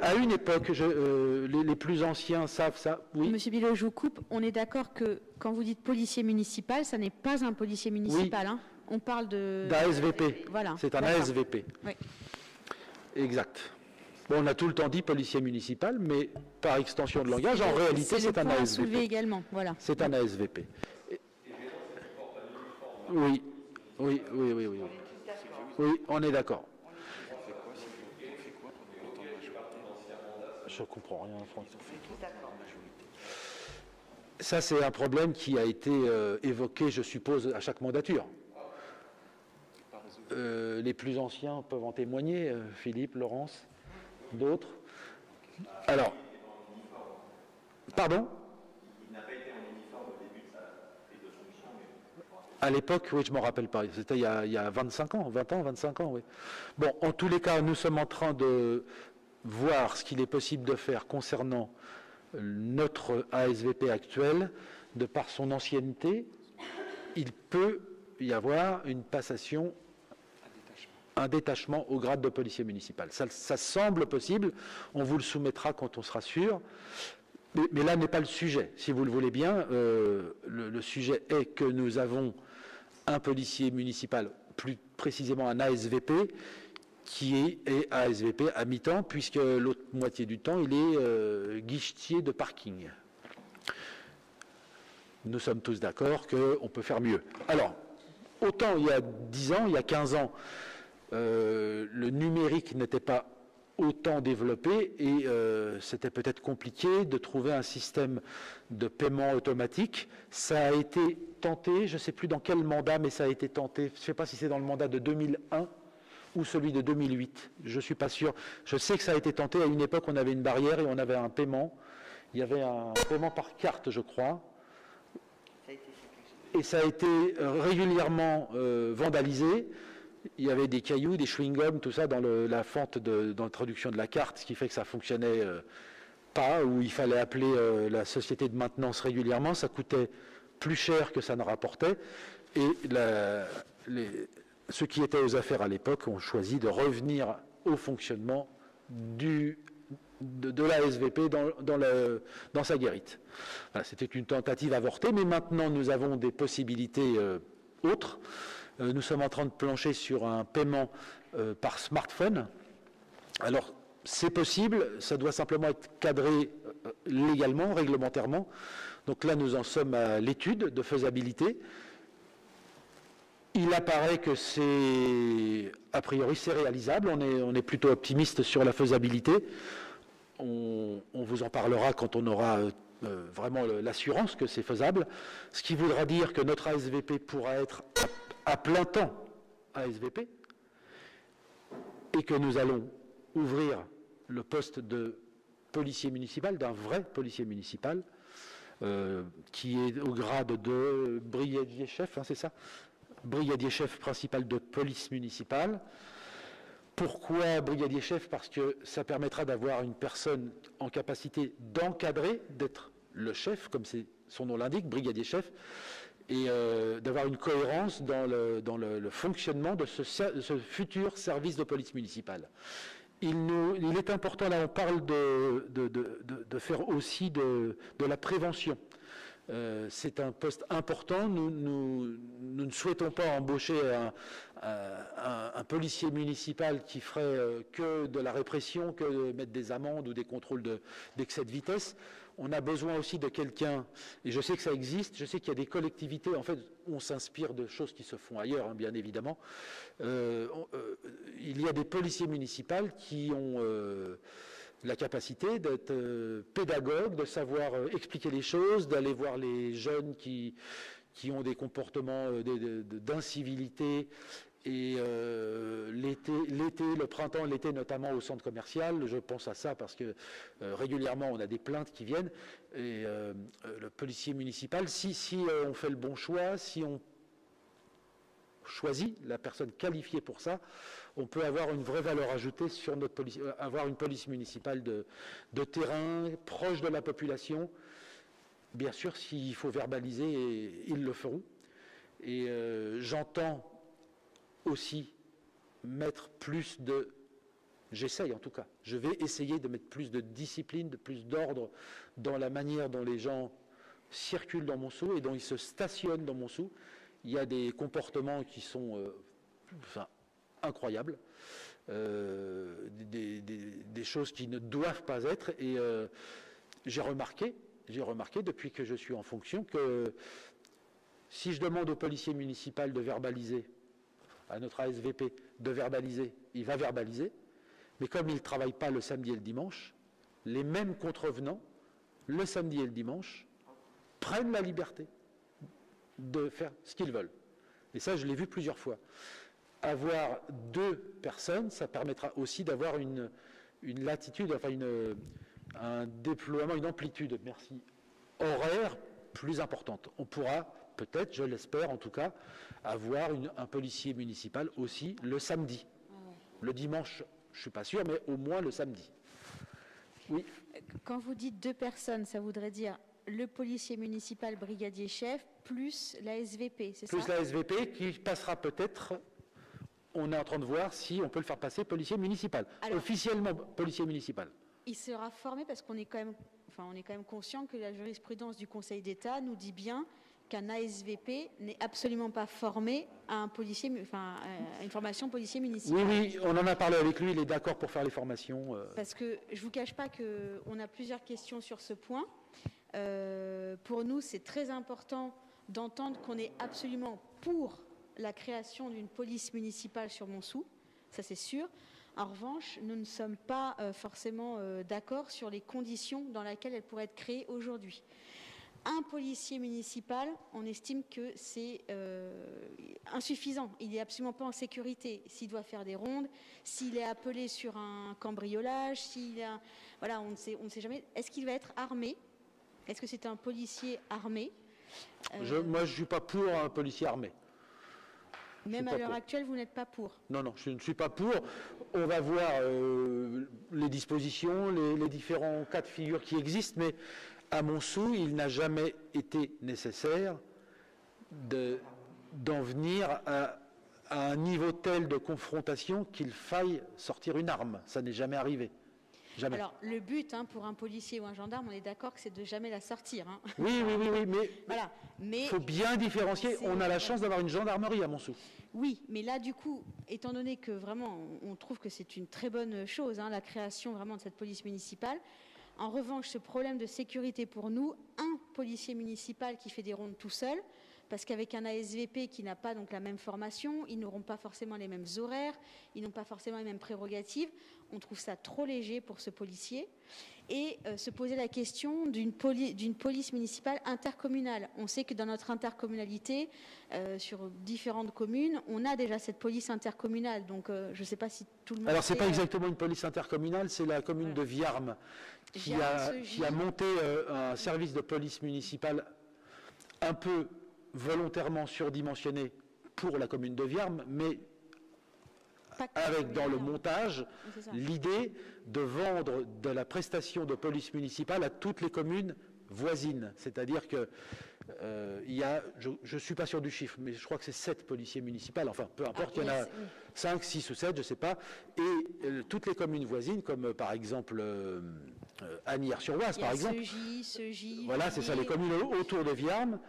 à une époque, les plus anciens savent ça. Oui. Monsieur Bilot, je vous coupe. On est d'accord que quand vous dites policier municipal, ça n'est pas un policier municipal. Oui. Hein. On parle d'ASVP. Voilà. C'est un ASVP. Oui. Exact. Bon, on a tout le temps dit policier municipal, mais par extension de langage, en réalité, c'est un ASVP. Soulevé également. Voilà. C'est un ASVP. Oui. Oui. Oui, on est d'accord. Je comprends rien en français. Ça, c'est un problème qui a été évoqué, je suppose, à chaque mandature. Les plus anciens peuvent en témoigner, Philippe, Laurence, d'autres. Alors, pardon ? Il n'a pas été en uniforme au début de sa prise de fonction. À l'époque, oui, je ne m'en rappelle pas. C'était il y a 25 ans, 20 ans, 25 ans, oui. Bon, en tous les cas, nous sommes en train de voir ce qu'il est possible de faire concernant notre ASVP actuel. De par son ancienneté, il peut y avoir une passation, un détachement au grade de policier municipal. Ça semble possible, on vous le soumettra quand on sera sûr, mais là n'est pas le sujet. Si vous le voulez bien, le sujet est que nous avons un policier municipal, plus précisément un ASVP, qui est ASVP à mi-temps, puisque l'autre moitié du temps, il est guichetier de parking. Nous sommes tous d'accord qu'on peut faire mieux. Alors, autant il y a 10 ans, il y a 15 ans, le numérique n'était pas autant développé et c'était peut-être compliqué de trouver un système de paiement automatique. Ça a été tenté, je ne sais plus dans quel mandat, mais ça a été tenté, je ne sais pas si c'est dans le mandat de 2001 ou celui de 2008, je ne suis pas sûr. Je sais que ça a été tenté, à une époque on avait une barrière et on avait un paiement, il y avait un paiement par carte, je crois, et ça a été régulièrement vandalisé. Il y avait des cailloux, des chewing-gums, tout ça dans la fente d'introduction de la carte, ce qui fait que ça fonctionnait pas, où il fallait appeler la société de maintenance régulièrement. Ça coûtait plus cher que ça ne rapportait. Et ceux qui étaient aux affaires à l'époque ont choisi de revenir au fonctionnement de l'ASVP dans sa guérite. Voilà, c'était une tentative avortée, mais maintenant nous avons des possibilités autres. Nous sommes en train de plancher sur un paiement par smartphone. Alors, c'est possible, ça doit simplement être cadré légalement, réglementairement. Donc là, nous en sommes à l'étude de faisabilité. Il apparaît que a priori, c'est réalisable. On est plutôt optimiste sur la faisabilité. On vous en parlera quand on aura vraiment l'assurance que c'est faisable. Ce qui voudra dire que notre ASVP pourra être à plein temps ASVP et que nous allons ouvrir le poste de policier municipal, d'un vrai policier municipal, qui est au grade de brigadier chef, hein, c'est ça ? Brigadier chef principal de police municipale. Pourquoi brigadier chef? Parce que ça permettra d'avoir une personne en capacité d'encadrer, d'être le chef, comme son nom l'indique, brigadier chef, et d'avoir une cohérence dans le fonctionnement de ce futur service de police municipale. Il est important, là on parle de faire aussi de la prévention. C'est un poste important. Nous ne souhaitons pas embaucher un policier municipal qui ferait que de la répression, que de mettre des amendes ou des contrôles d'excès de vitesse. On a besoin aussi de quelqu'un, et je sais que ça existe, je sais qu'il y a des collectivités, en fait, on s'inspire de choses qui se font ailleurs, hein, bien évidemment. Il y a des policiers municipaux qui ont la capacité d'être pédagogue, de savoir expliquer les choses, d'aller voir les jeunes qui ont des comportements d'incivilité. Et l'été, le printemps, l'été notamment au centre commercial, je pense à ça parce que régulièrement on a des plaintes qui viennent. Et le policier municipal, si on fait le bon choix, si on choisit la personne qualifiée pour ça, on peut avoir une vraie valeur ajoutée sur notre police, avoir une police municipale de terrain, proche de la population, bien sûr, s'il faut verbaliser, ils le feront. Et j'entends aussi mettre plus de... J'essaye en tout cas. Je vais essayer de mettre plus de discipline, de plus d'ordre dans la manière dont les gens circulent dans Montsou et dont ils se stationnent dans Montsou. Il y a des comportements qui sont incroyables, des choses qui ne doivent pas être. Et j'ai remarqué depuis que je suis en fonction que si je demande au policier municipal de verbaliser, à notre ASVP de verbaliser, il va verbaliser. Mais comme il ne travaille pas le samedi et le dimanche, les mêmes contrevenants, le samedi et le dimanche, prennent la liberté de faire ce qu'ils veulent. Et ça, je l'ai vu plusieurs fois. Avoir 2 personnes, ça permettra aussi d'avoir une latitude, enfin un déploiement, une amplitude, merci, horaire plus importante. On pourra peut-être, je l'espère en tout cas, avoir un policier municipal aussi le samedi. Le dimanche, je ne suis pas sûr, mais au moins le samedi. Oui. Quand vous dites 2 personnes, ça voudrait dire le policier municipal brigadier chef plus la SVP, c'est ça? Plus la SVP qui passera peut-être, on est en train de voir si on peut le faire passer policier municipal. Alors, officiellement policier municipal. Il sera formé parce qu'on est quand même conscient que la jurisprudence du Conseil d'État nous dit bien qu'un ASVP n'est absolument pas formé à un policier, à une formation policier municipal. Oui, on en a parlé avec lui, il est d'accord pour faire les formations. Parce que je ne vous cache pas qu'on a plusieurs questions sur ce point. Pour nous, c'est très important d'entendre qu'on est absolument pour la création d'une police municipale sur Montsou, ça c'est sûr. En revanche, nous ne sommes pas forcément d'accord sur les conditions dans lesquelles elle pourrait être créée aujourd'hui. Un policier municipal, on estime que c'est insuffisant. Il n'est absolument pas en sécurité. S'il doit faire des rondes, s'il est appelé sur un cambriolage, voilà, on ne sait jamais. Est-ce qu'il va être armé? Est-ce que c'est un policier armé? Moi, je ne suis pas pour un policier armé. Même à l'heure actuelle, vous n'êtes pas pour? Non, je ne suis pas pour. On va voir les dispositions, les différents cas de figure qui existent, mais à Montsou, il n'a jamais été nécessaire d'en venir à un niveau tel de confrontation qu'il faille sortir une arme. Ça n'est jamais arrivé. Jamais. Alors, le but pour un policier ou un gendarme, on est d'accord que c'est de jamais la sortir. Oui, mais voilà. Il faut bien différencier. On a la chance d'avoir une gendarmerie à Montsou. Oui, mais là, du coup, étant donné que vraiment, on trouve que c'est une très bonne chose, la création vraiment de cette police municipale. En revanche, ce problème de sécurité pour nous, un policier municipal qui fait des rondes tout seul, parce qu'avec un ASVP qui n'a pas donc la même formation, ils n'auront pas forcément les mêmes horaires, ils n'ont pas forcément les mêmes prérogatives. On trouve ça trop léger pour ce policier. Et se poser la question d'une police municipale intercommunale. On sait que dans notre intercommunalité, sur différentes communes, on a déjà cette police intercommunale. Donc je ne sais pas si tout le monde... Alors ce n'est pas exactement une police intercommunale, c'est la commune de Viarmes qui a monté un service de police municipale un peu volontairement surdimensionné pour la commune de Viarmes, mais avec dans le montage l'idée de vendre de la prestation de police municipale à toutes les communes voisines. C'est-à-dire que il y a, je ne suis pas sûr du chiffre, mais je crois que c'est 7 policiers municipaux, enfin peu importe, il y en a 5, 6 ou 7, je ne sais pas, et toutes les communes voisines, comme par exemple Asnières-sur-Oise, par exemple, voilà, c'est ça, les communes autour de Viarmes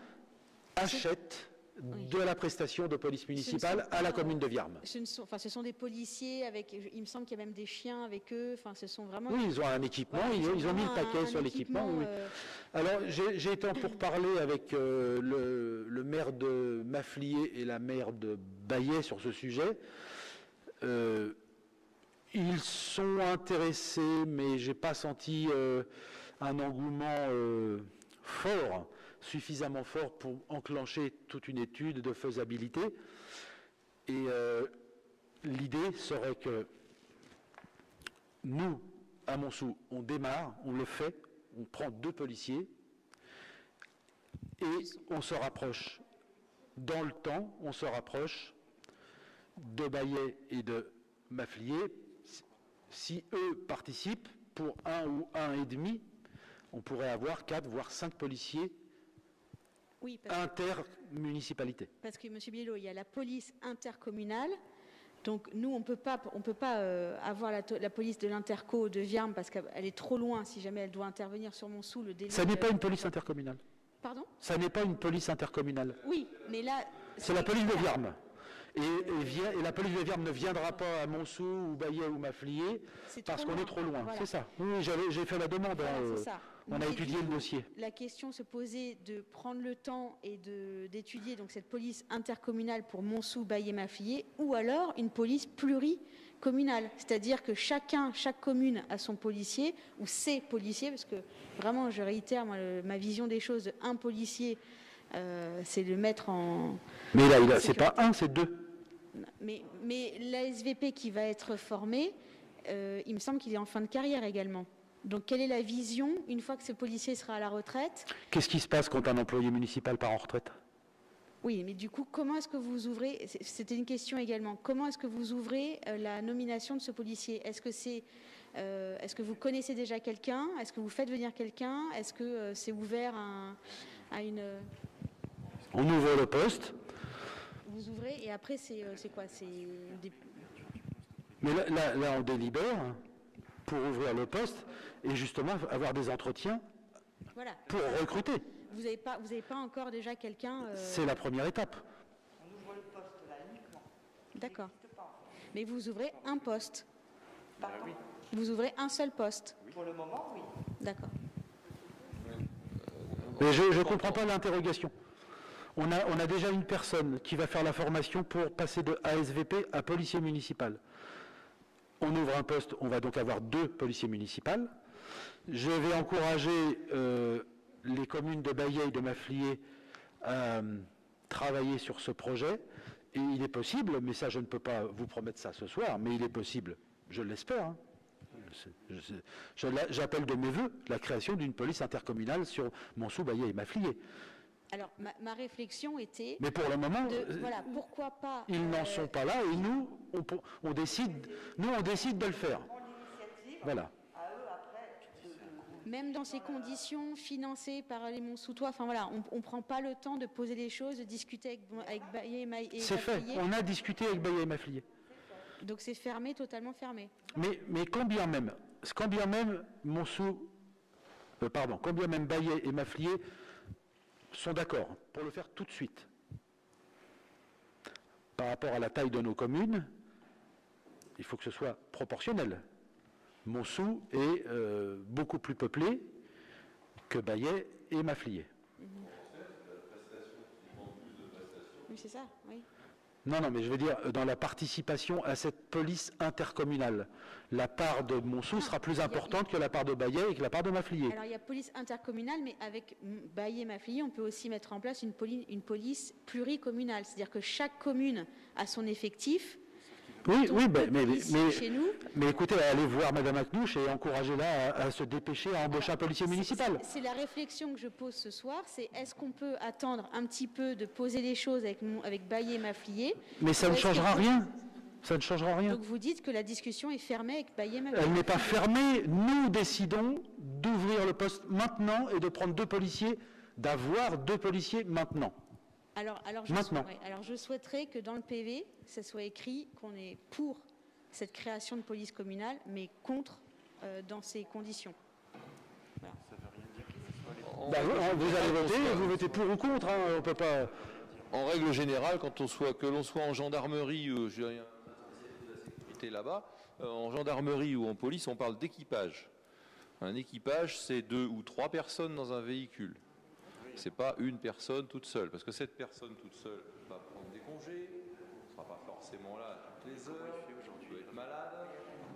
achètent de la prestation de police municipale à la commune de Viarmes. Ce sont des policiers avec, il me semble qu'il y a même des chiens avec eux. Enfin, ce sont vraiment. Oui, ils ont un équipement. Voilà, ils ont mis le paquet sur l'équipement. Oui. Alors, j'ai été en pourparlers avec le maire de Mafflier et la maire de Baillet sur ce sujet. Ils sont intéressés, mais j'ai pas senti un engouement fort. Suffisamment fort pour enclencher toute une étude de faisabilité. Et l'idée serait que nous, à Montsou, on démarre, on le fait, on prend 2 policiers et on se rapproche. Dans le temps, on se rapproche de Baillet et de Mafflier. Si eux participent pour 1 ou 1,5, on pourrait avoir 4 voire 5 policiers Oui, intermunicipalités. parce que, M. Biello, il y a la police intercommunale. Donc, nous, on ne peut pas avoir la police de l'Interco de Viarmes parce qu'elle est trop loin. Si jamais elle doit intervenir sur Montsou, le délai... Ça n'est pas une police intercommunale. Pardon? Ça n'est pas une police intercommunale. Oui, mais là... C'est la police de Viarmes. Et la police de Viarmes ne viendra pas à Montsou ou Baillet ou Mafflier parce qu'on est trop loin. Voilà. C'est ça. Oui, j'ai fait la demande. Voilà, c'est ça. On a étudié le dossier. La question se posait de prendre le temps et d'étudier donc cette police intercommunale pour Montsou, Baillet, Mafflier, ou alors une police pluricommunale, c'est-à-dire que chaque commune a son policier ou ses policiers, parce que vraiment, je réitère ma vision des choses, un policier, c'est le mettre en... Mais là, c'est pas un, c'est 2. Mais la SVP qui va être formée, il me semble qu'il est en fin de carrière également. Donc, quelle est la vision une fois que ce policier sera à la retraite? Qu'est-ce qui se passe quand un employé municipal part en retraite? Oui, mais du coup, comment est-ce que vous ouvrez, c'était une question également, comment est-ce que vous ouvrez la nomination de ce policier? Est-ce que vous connaissez déjà quelqu'un? Est-ce que vous faites venir quelqu'un? Est-ce que c'est ouvert à une... On ouvre le poste. Vous ouvrez et après, c'est quoi? Mais là, on délibère pour ouvrir le poste et justement avoir des entretiens Voilà. pour recruter. Vous n'avez pas encore déjà quelqu'un... C'est la première étape. On ouvre le poste là uniquement. D'accord. Mais vous ouvrez un poste. Pardon. Vous ouvrez un seul poste. Pour le moment, oui. D'accord. Mais je ne comprends pas l'interrogation. On a déjà une personne qui va faire la formation pour passer de ASVP à policier municipal. On ouvre un poste, on va donc avoir 2 policiers municipaux. Je vais encourager les communes de Baillet et de Mafflier à travailler sur ce projet. Et il est possible, mais ça je ne peux pas vous promettre ça ce soir, mais il est possible, je l'espère, hein. J'appelle de mes voeux la création d'une police intercommunale sur Montsou, Baillet et Mafflier. Alors, ma réflexion était... Mais pour le moment, voilà, pourquoi pas... ils n'en sont pas là et nous, on décide de le faire. Voilà. Même dans ces conditions financées par les Montsoutois, enfin voilà, on ne prend pas le temps de poser les choses, de discuter avec Baillet et Mafflier. C'est fait, on a discuté avec Baillet et Mafflier. Donc c'est fermé, totalement fermé. Mais quand bien même Montsou, quand bien même Baillet et Mafflier sont d'accord pour le faire tout de suite. Par rapport à la taille de nos communes, il faut que ce soit proportionnel. Montsou est beaucoup plus peuplé que Baillet et Mafflier. Oui, c'est ça, oui. Non, mais je veux dire, dans la participation à cette police intercommunale, la part de Montsou sera plus importante que la part de Baillet et que la part de Mafflier. Alors, il y a police intercommunale, mais avec Baillet et Mafflier, on peut aussi mettre en place une police pluricommunale. C'est-à-dire que chaque commune a son effectif. Oui, Chez nous, mais écoutez, allez voir Madame Aknouch et encouragez-la à se dépêcher à embaucher un policier municipal. C'est la réflexion que je pose ce soir, c'est est-ce qu'on peut attendre un petit peu de poser les choses avec Baillet et Mafflier? Mais ça ne changera rien. Ça ne changera rien. Donc vous dites que la discussion est fermée avec Baillet et Mafflier? Elle n'est pas fermée. Nous décidons d'ouvrir le poste maintenant et de prendre 2 policiers, d'avoir 2 policiers maintenant. Alors je souhaiterais que dans le PV, ça soit écrit qu'on est pour cette création de police communale, mais contre dans ces conditions. Voilà. Vous allez voter, vous votez pour ou contre, hein, on peut pas... En règle générale, que l'on soit en gendarmerie, j'ai rien de la sécurité là-bas, en gendarmerie ou en police, on parle d'équipage. Un équipage, c'est 2 ou 3 personnes dans un véhicule. C'est pas une personne toute seule, parce que cette personne toute seule va prendre des congés, ne sera pas forcément là toutes les heures, peut être malade,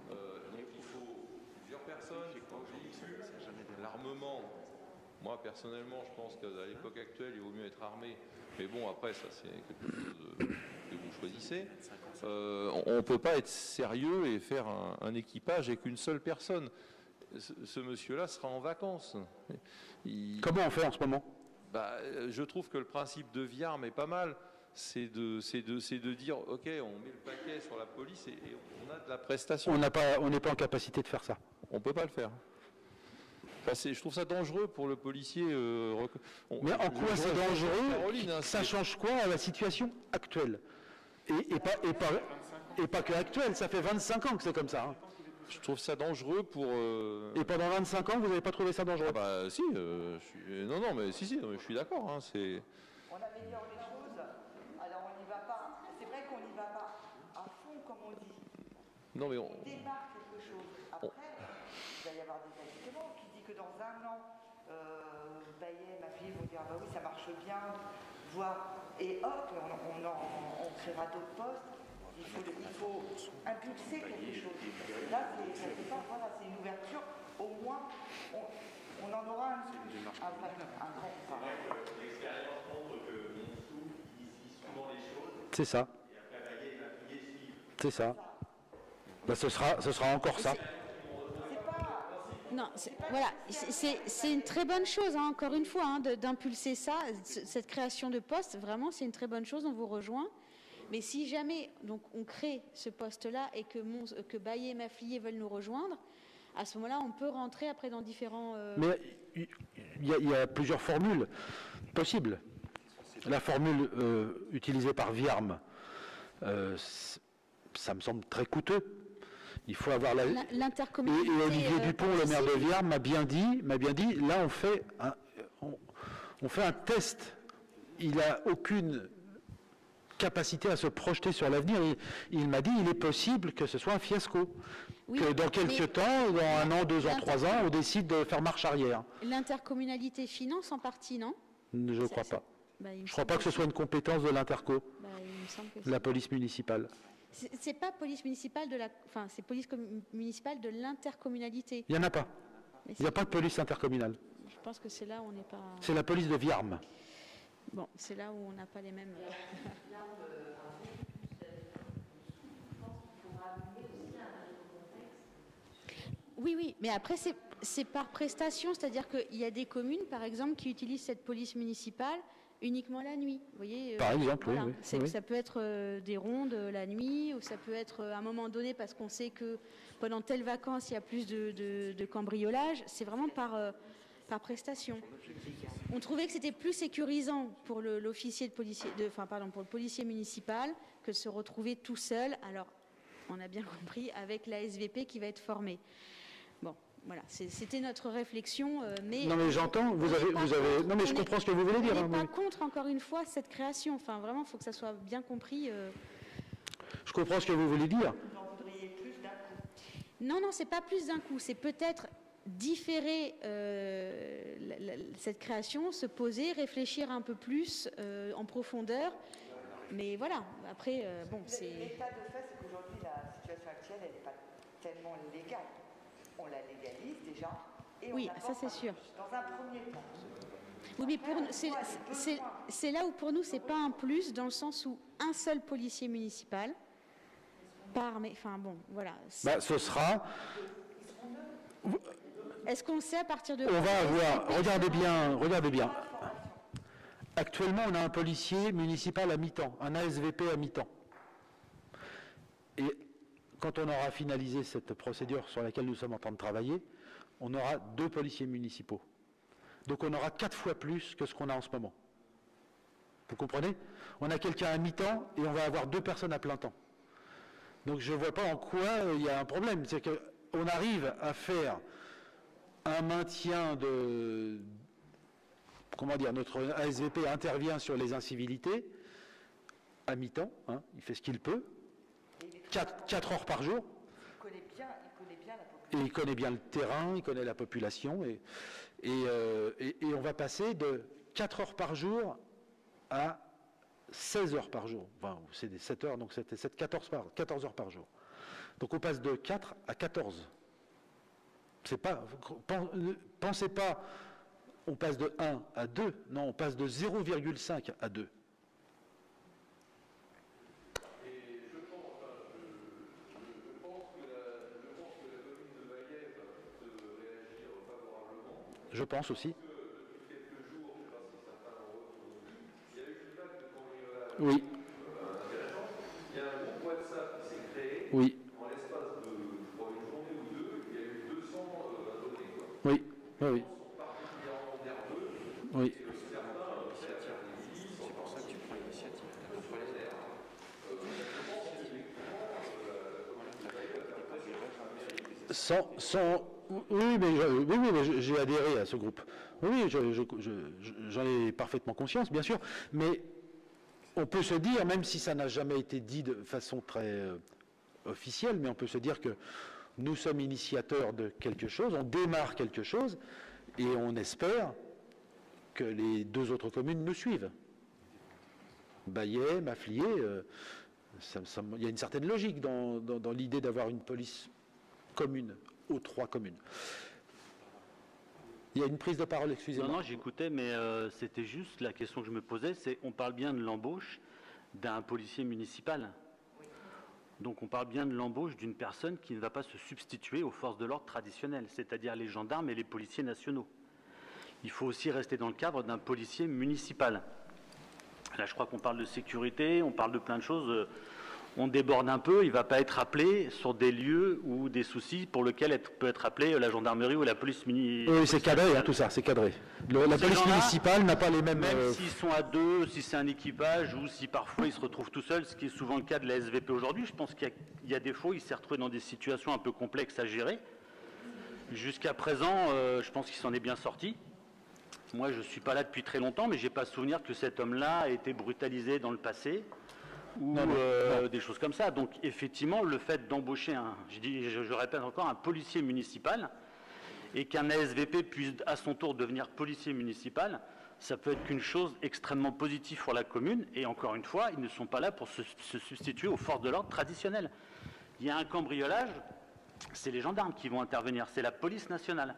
donc il faut plusieurs personnes, il faut un véhicule, l'armement. Moi personnellement, je pense qu'à l'époque actuelle, il vaut mieux être armé, mais bon après ça c'est quelque chose que vous choisissez. On ne peut pas être sérieux et faire un équipage avec une seule personne. Ce monsieur-là sera en vacances. Comment on fait en ce moment ? Je trouve que le principe de Viarmes est pas mal. C'est de dire, ok, on met le paquet sur la police et on a de la prestation. On n'est pas en capacité de faire ça. On ne peut pas le faire. Je trouve ça dangereux pour le policier. Mais en quoi c'est dangereux? Ça change quoi à la situation actuelle? Et pas que actuelle, ça fait 25 ans que c'est comme ça. Hein. Je trouve ça dangereux pour... Et pendant 25 ans, vous n'avez pas trouvé ça dangereux? Bah si, non, mais si, je suis d'accord. Hein, c'est... On améliore les choses, alors on n'y va pas. C'est vrai qu'on n'y va pas à fond, comme on dit. Non, mais on démarre quelque chose. Après, il va y avoir des ajustements. Qui dit que dans un an, Bayet, ma fille vont dire ah bah oui, ça marche bien, voire, et hop, on créera d'autres postes. Il faut impulser quelque chose. Là, c'est pas, voilà, c'est une ouverture. Au moins, on en aura un vrai. L'expérience montre que Montsou initie souvent les choses. C'est ça. Et après, Bayet va appuyer, suivre. C'est ça. Ben, ce sera encore ça. Non, voilà, c'est une très bonne chose, hein, encore une fois, hein, d'impulser ça, cette création de poste, vraiment, c'est une très bonne chose, on vous rejoint. Mais si jamais donc, on crée ce poste-là et que Bayet et Maflier veulent nous rejoindre, à ce moment-là, on peut rentrer après dans différents... Mais il y a plusieurs formules possibles. La formule utilisée par Viarme, ça me semble très coûteux. Il faut avoir l'intercommunalité. Et Olivier Dupont, le maire de Viarme, m'a bien dit, là on fait un test. Il n'a aucune capacité à se projeter sur l'avenir. Il m'a dit, il est possible que ce soit un fiasco. Oui, que dans quelques temps, dans 1 an, 2 ans, 3 ans, on décide de faire marche arrière. L'intercommunalité finance en partie, non? Je ne crois pas. Je ne crois pas que ce soit une compétence de l'interco, la police municipale. C'est pas police municipale c'est police municipale de l'intercommunalité. Il n'y en a pas. Il n'y a pas de police intercommunale. Je pense que c'est là où on n'est pas... C'est la police de Viarme. Bon, c'est là où on n'a pas les mêmes... Oui, mais après, c'est par prestation, c'est-à-dire qu'il y a des communes, par exemple, qui utilisent cette police municipale uniquement la nuit. Vous voyez, par exemple, voilà. Oui. Ça peut être des rondes la nuit, ou ça peut être à un moment donné, parce qu'on sait que pendant telles vacances, il y a plus de cambriolage. C'est vraiment par prestation. On trouvait que c'était plus sécurisant pour l'officier pour le policier municipal que de se retrouver tout seul. Alors, on a bien compris, avec la SVP qui va être formée. Bon, voilà, c'était notre réflexion. Non, mais j'entends, vous avez... Non, mais je comprends ce que vous voulez dire. On n'est pas contre, encore une fois, cette création. Enfin, vraiment, il faut que ça soit bien compris. Je comprends ce que vous voulez dire. Vous en voudriez plus d'un coup? Non, c'est pas plus d'un coup. C'est peut-être différer cette création, se poser, réfléchir un peu plus en profondeur. Mais voilà, après, c'est... L'état de fait, c'est qu'aujourd'hui, la situation actuelle, elle n'est pas tellement légale. On la légalise déjà. Et oui, ça c'est sûr. Dans un premier temps. Oui, mais c'est là où pour nous, c'est pas un plus, dans le sens où un seul policier municipal voilà. Ce sera... Est-ce qu'on sait à partir de... On va avoir... Regardez bien. Actuellement, on a un policier municipal à mi-temps, un ASVP à mi-temps. Et quand on aura finalisé cette procédure sur laquelle nous sommes en train de travailler, on aura 2 policiers municipaux. Donc on aura 4 fois plus que ce qu'on a en ce moment. Vous comprenez? On a quelqu'un à mi-temps et on va avoir 2 personnes à plein temps. Donc je ne vois pas en quoi il y a un problème. C'est qu'on arrive à faire un maintien de... notre ASVP intervient sur les incivilités à mi-temps, hein, il fait ce qu'il peut, 4 heures par jour. Il connaît bien la population. Et il connaît bien le terrain, il connaît la population. Et on va passer de 4 heures par jour à 16 heures par jour. Enfin, c'est des 7 heures, donc c'était 14 heures par jour. Donc on passe de 4 à 14. Pensez pas, on passe de 1 à 2. Non, on passe de 0,5 à 2. Je pense aussi. Oui. Il y a un groupe WhatsApp qui s'est créé. Oui. En l'espace de une journée ou 2, il y a eu 200 abonnés. Oui. Oui. Oui, mais j'ai adhéré à ce groupe. Oui, j'en ai parfaitement conscience, bien sûr, mais on peut se dire, même si ça n'a jamais été dit de façon très officielle, mais on peut se dire que nous sommes initiateurs de quelque chose, on démarre quelque chose, et on espère que les 2 autres communes nous suivent. Baillet, Maffliers, il y a une certaine logique dans l'idée d'avoir une police commune aux 3 communes. Il y a une prise de parole, excusez-moi. Non, j'écoutais, mais c'était juste la question que je me posais, c'est on parle bien de l'embauche d'un policier municipal. Donc on parle bien de l'embauche d'une personne qui ne va pas se substituer aux forces de l'ordre traditionnelles, c'est-à-dire les gendarmes et les policiers nationaux. Il faut aussi rester dans le cadre d'un policier municipal. Là, je crois qu'on parle de sécurité, on parle de plein de choses. On déborde un peu, il ne va pas être appelé sur des lieux ou des soucis pour lesquels peut être appelé la gendarmerie ou la police municipale. Oui, c'est cadré, hein, tout ça, c'est cadré. La police municipale n'a pas les mêmes... Même s'ils sont à 2, si c'est un équipage ou si parfois ils se retrouvent tout seuls, ce qui est souvent le cas de la SVP aujourd'hui, je pense qu'il y a des fois, il s'est retrouvé dans des situations un peu complexes à gérer. Jusqu'à présent, je pense qu'il s'en est bien sorti. Moi, je ne suis pas là depuis très longtemps, mais je n'ai pas souvenir que cet homme-là a été brutalisé dans le passé. Ou des choses comme ça. Donc effectivement, le fait d'embaucher je répète encore, un policier municipal et qu'un ASVP puisse à son tour devenir policier municipal, ça peut être qu'une chose extrêmement positive pour la commune. Et encore une fois, ils ne sont pas là pour se substituer aux forces de l'ordre traditionnelles. Il y a un cambriolage, c'est les gendarmes qui vont intervenir, c'est la police nationale.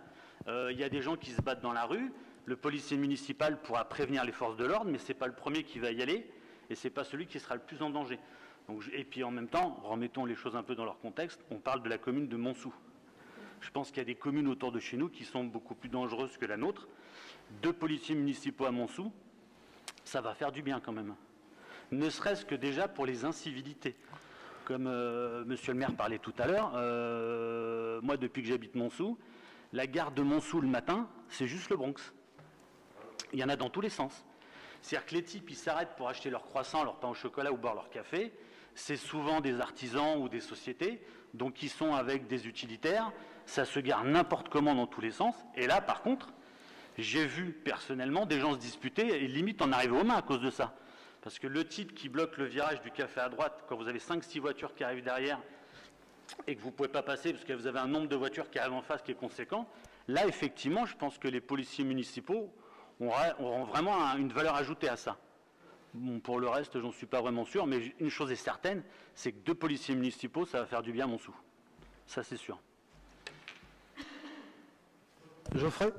Il y a des gens qui se battent dans la rue, le policier municipal pourra prévenir les forces de l'ordre, mais ce n'est pas le premier qui va y aller. Et ce n'est pas celui qui sera le plus en danger. Donc, et puis en même temps, remettons les choses un peu dans leur contexte, on parle de la commune de Montsou. Je pense qu'il y a des communes autour de chez nous qui sont beaucoup plus dangereuses que la nôtre. 2 policiers municipaux à Montsou, ça va faire du bien quand même. Ne serait-ce que déjà pour les incivilités. Comme monsieur le maire parlait tout à l'heure, moi depuis que j'habite Montsou, la gare de Montsou le matin, c'est juste le Bronx. Il y en a dans tous les sens. C'est-à-dire que les types, ils s'arrêtent pour acheter leur croissant, leur pain au chocolat ou boire leur café. C'est souvent des artisans ou des sociétés, donc ils sont avec des utilitaires. Ça se gare n'importe comment dans tous les sens. Et là, par contre, j'ai vu personnellement des gens se disputer et limite en arriver aux mains à cause de ça. Parce que le type qui bloque le virage du café à droite, quand vous avez 5-6 voitures qui arrivent derrière et que vous ne pouvez pas passer parce que vous avez un nombre de voitures qui arrivent en face qui est conséquent, là, effectivement, je pense que les policiers municipaux auront vraiment une valeur ajoutée à ça. Bon, pour le reste, j'en suis pas vraiment sûr, mais une chose est certaine, c'est que 2 policiers municipaux, ça va faire du bien à Montsou. Ça, c'est sûr. Geoffrey ?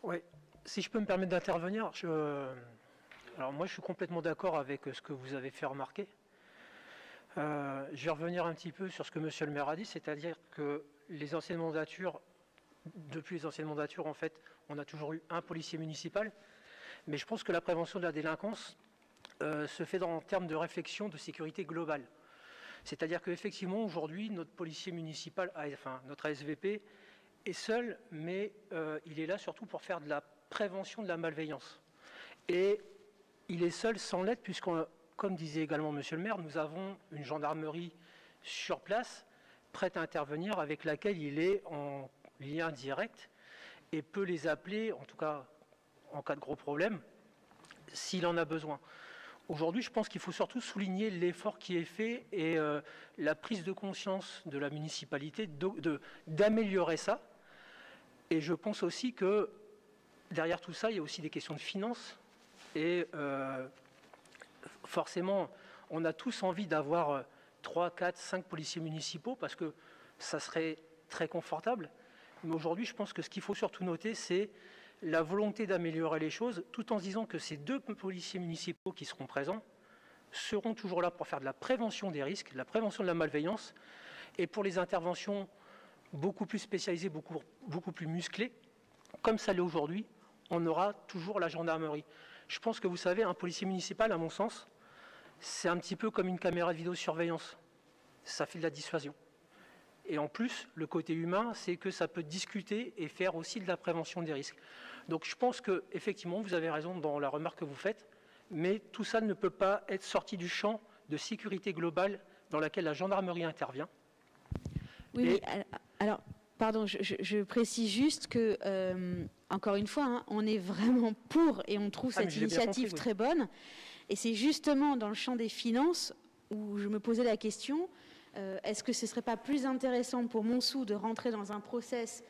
Oui, si je peux me permettre d'intervenir, alors moi je suis complètement d'accord avec ce que vous avez fait remarquer. Je vais revenir un petit peu sur ce que monsieur le maire a dit, c'est-à-dire que les anciennes mandatures, depuis les anciennes mandatures, en fait, on a toujours eu un policier municipal, mais je pense que la prévention de la délinquance se fait en termes de réflexion de sécurité globale. C'est-à-dire qu'effectivement, aujourd'hui, notre policier municipal, enfin notre ASVP, est seul, mais il est là surtout pour faire de la prévention de la malveillance. Et il est seul sans l'aide, puisqu'on, comme disait également monsieur le maire, nous avons une gendarmerie sur place, prête à intervenir, avec laquelle il est en lien direct et peut les appeler, en tout cas en cas de gros problème, s'il en a besoin. Aujourd'hui, je pense qu'il faut surtout souligner l'effort qui est fait et la prise de conscience de la municipalité d'améliorer ça. Et je pense aussi que derrière tout ça, il y a aussi des questions de finances. Et forcément, on a tous envie d'avoir 3, 4, 5 policiers municipaux parce que ça serait très confortable. Mais aujourd'hui, je pense que ce qu'il faut surtout noter, c'est la volonté d'améliorer les choses, tout en se disant que ces 2 policiers municipaux qui seront présents seront toujours là pour faire de la prévention des risques, de la prévention de la malveillance, et pour les interventions beaucoup plus spécialisées, beaucoup plus musclées, comme ça l'est aujourd'hui, on aura toujours la gendarmerie. Je pense que vous savez, un policier municipal, à mon sens, c'est un petit peu comme une caméra de vidéosurveillance. Ça fait de la dissuasion. Et en plus, le côté humain, c'est que ça peut discuter et faire aussi de la prévention des risques. Donc je pense qu'effectivement, vous avez raison dans la remarque que vous faites, mais tout ça ne peut pas être sorti du champ de sécurité globale dans laquelle la gendarmerie intervient. Oui, alors, pardon, je précise juste que, encore une fois, hein, on est vraiment pour et on trouve cette initiative très bonne. Et c'est justement dans le champ des finances où je me posais la question, est-ce que ce ne serait pas plus intéressant pour Montsou de rentrer dans un process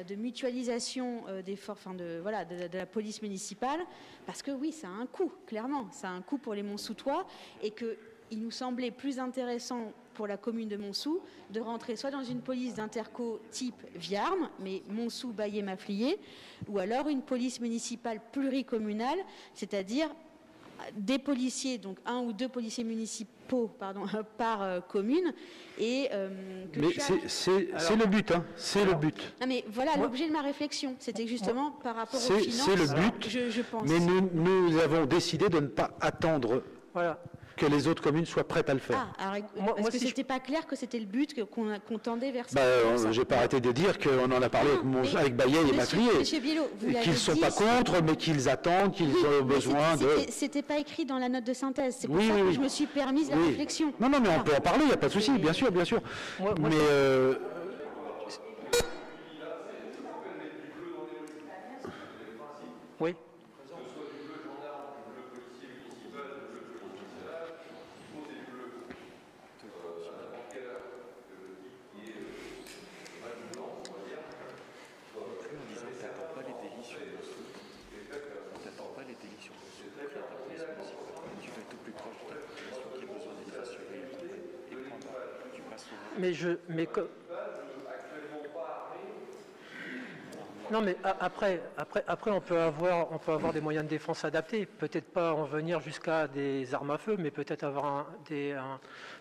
de mutualisation des forces, de la police municipale, parce que oui, ça a un coût, clairement, ça a un coût pour les Montsoutois, et qu'il nous semblait plus intéressant pour la commune de Montsou de rentrer soit dans une police d'interco type Viarme, mais Montsou, Baillé, Mafflier, ou alors une police municipale pluricommunale, c'est-à-dire des policiers, donc 1 ou 2 policiers municipaux par commune. Et, mais c'est le but, hein, c'est le but. Non mais voilà l'objet de ma réflexion, c'était justement par rapport aux finances. C'est le but, je pense. Mais nous avons décidé de ne pas attendre que les autres communes soient prêtes à le faire. Est-ce que c'était pas clair que c'était le but, qu'on tendait vers ça? J'ai pas arrêté de dire qu'on en a parlé avec Baillet et Mafflier, et qu'ils ne sont pas contre, mais qu'ils attendent, qu'ils ont besoin de... C'était pas écrit dans la note de synthèse, c'est pour ça que je me suis permise la réflexion. Non, mais on peut en parler, il n'y a pas de souci, bien sûr. Mais... Oui. Non, mais après, on peut avoir des moyens de défense adaptés. Peut-être pas en venir jusqu'à des armes à feu, mais peut-être avoir des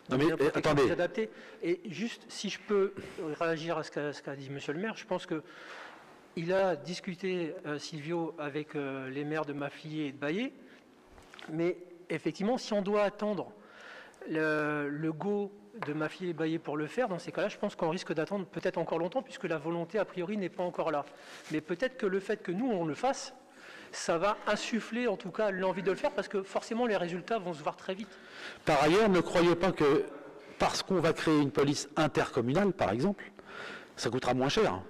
moyens de protection adaptés. Et juste, si je peux réagir à ce qu'a dit Monsieur le maire, je pense qu'il a discuté, Silvio, avec les maires de Mafflier et de Baillé. Mais effectivement, si on doit attendre le go de Mafflier et Baillé pour le faire, dans ces cas-là, je pense qu'on risque d'attendre peut-être encore longtemps, puisque la volonté, a priori, n'est pas encore là. Mais peut-être que le fait que nous, on le fasse, ça va insuffler, en tout cas, l'envie de le faire, parce que forcément, les résultats vont se voir très vite. Par ailleurs, ne croyez pas que, parce qu'on va créer une police intercommunale, par exemple, ça coûtera moins cher.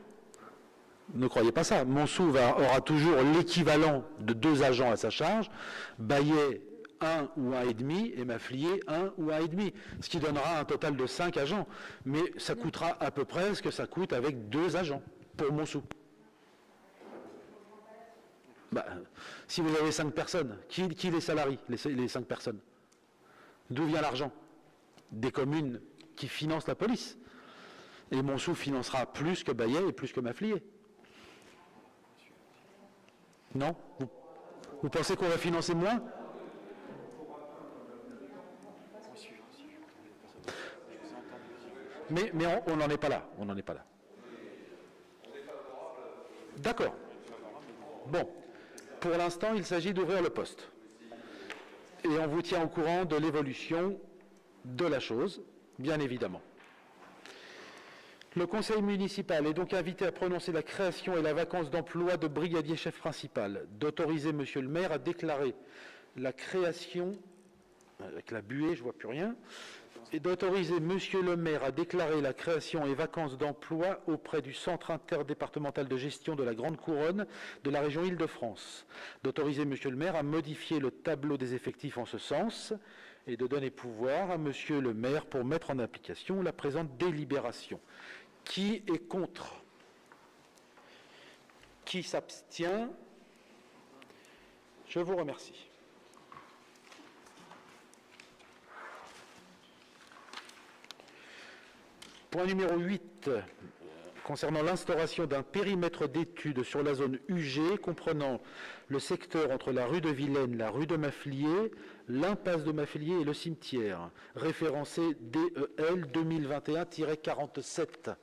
Ne croyez pas ça. Montsou aura toujours l'équivalent de 2 agents à sa charge, Baillet 1 ou 1,5 et Mafflier 1 ou 1,5, ce qui donnera un total de 5 agents. Mais ça coûtera à peu près ce que ça coûte avec 2 agents pour Montsou. Si vous avez 5 personnes, qui les salarie, les 5 personnes? D'où vient l'argent? Des communes qui financent la police. Et Montsou financera plus que Baillet et plus que Mafflier. Non? Vous pensez qu'on va financer moins? Mais on n'en est pas là. On n'en est pas là. D'accord. Bon. Pour l'instant, il s'agit d'ouvrir le poste. Et on vous tient au courant de l'évolution de la chose, bien évidemment. Le conseil municipal est donc invité à prononcer la création et la vacance d'emploi de brigadier chef principal, d'autoriser monsieur le maire à déclarer la création, avec la buée, je ne vois plus rien, et d'autoriser monsieur le maire à déclarer la création et vacance d'emploi auprès du Centre interdépartemental de gestion de la Grande Couronne de la région Île-de-France, d'autoriser monsieur le maire à modifier le tableau des effectifs en ce sens et de donner pouvoir à monsieur le maire pour mettre en application la présente délibération. Qui est contre? Qui s'abstient? Je vous remercie. Point numéro 8, concernant l'instauration d'un périmètre d'études sur la zone UG comprenant le secteur entre la rue de Vilaine, la rue de Mafflier, l'impasse de Mafflier et le cimetière, référencé DEL 2021-47.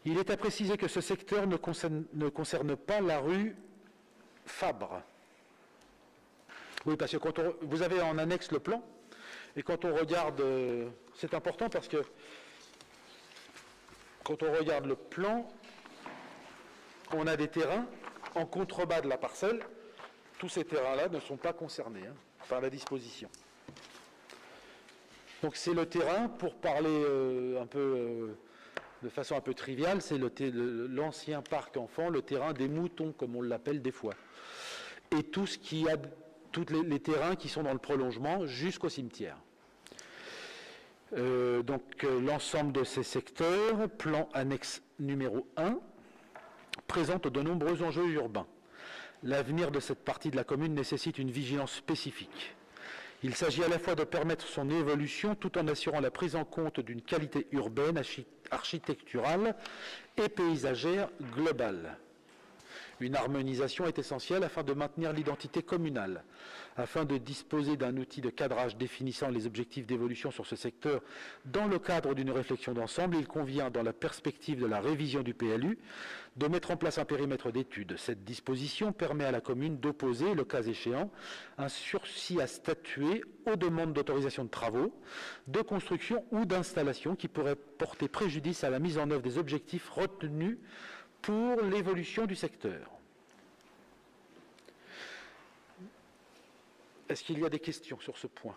Il est à préciser que ce secteur ne concerne pas la rue Fabre. Oui, parce que quand vous avez en annexe le plan, et quand on regarde, c'est important parce que quand on regarde le plan, on a des terrains en contrebas de la parcelle. Tous ces terrains-là ne sont pas concernés par la disposition. Donc c'est le terrain, pour parler de façon un peu triviale, c'est l'ancien parc enfant, le terrain des moutons, comme on l'appelle des fois. Et tous les terrains qui sont dans le prolongement jusqu'au cimetière. L'ensemble de ces secteurs, plan annexe numéro 1, présente de nombreux enjeux urbains. L'avenir de cette partie de la commune nécessite une vigilance spécifique. Il s'agit à la fois de permettre son évolution tout en assurant la prise en compte d'une qualité urbaine, architecturale et paysagère globale. Une harmonisation est essentielle afin de maintenir l'identité communale. Afin de disposer d'un outil de cadrage définissant les objectifs d'évolution sur ce secteur dans le cadre d'une réflexion d'ensemble, il convient, dans la perspective de la révision du PLU, de mettre en place un périmètre d'étude. Cette disposition permet à la commune d'opposer, le cas échéant, un sursis à statuer aux demandes d'autorisation de travaux, de construction ou d'installation qui pourraient porter préjudice à la mise en œuvre des objectifs retenus pour l'évolution du secteur. Est-ce qu'il y a des questions sur ce point?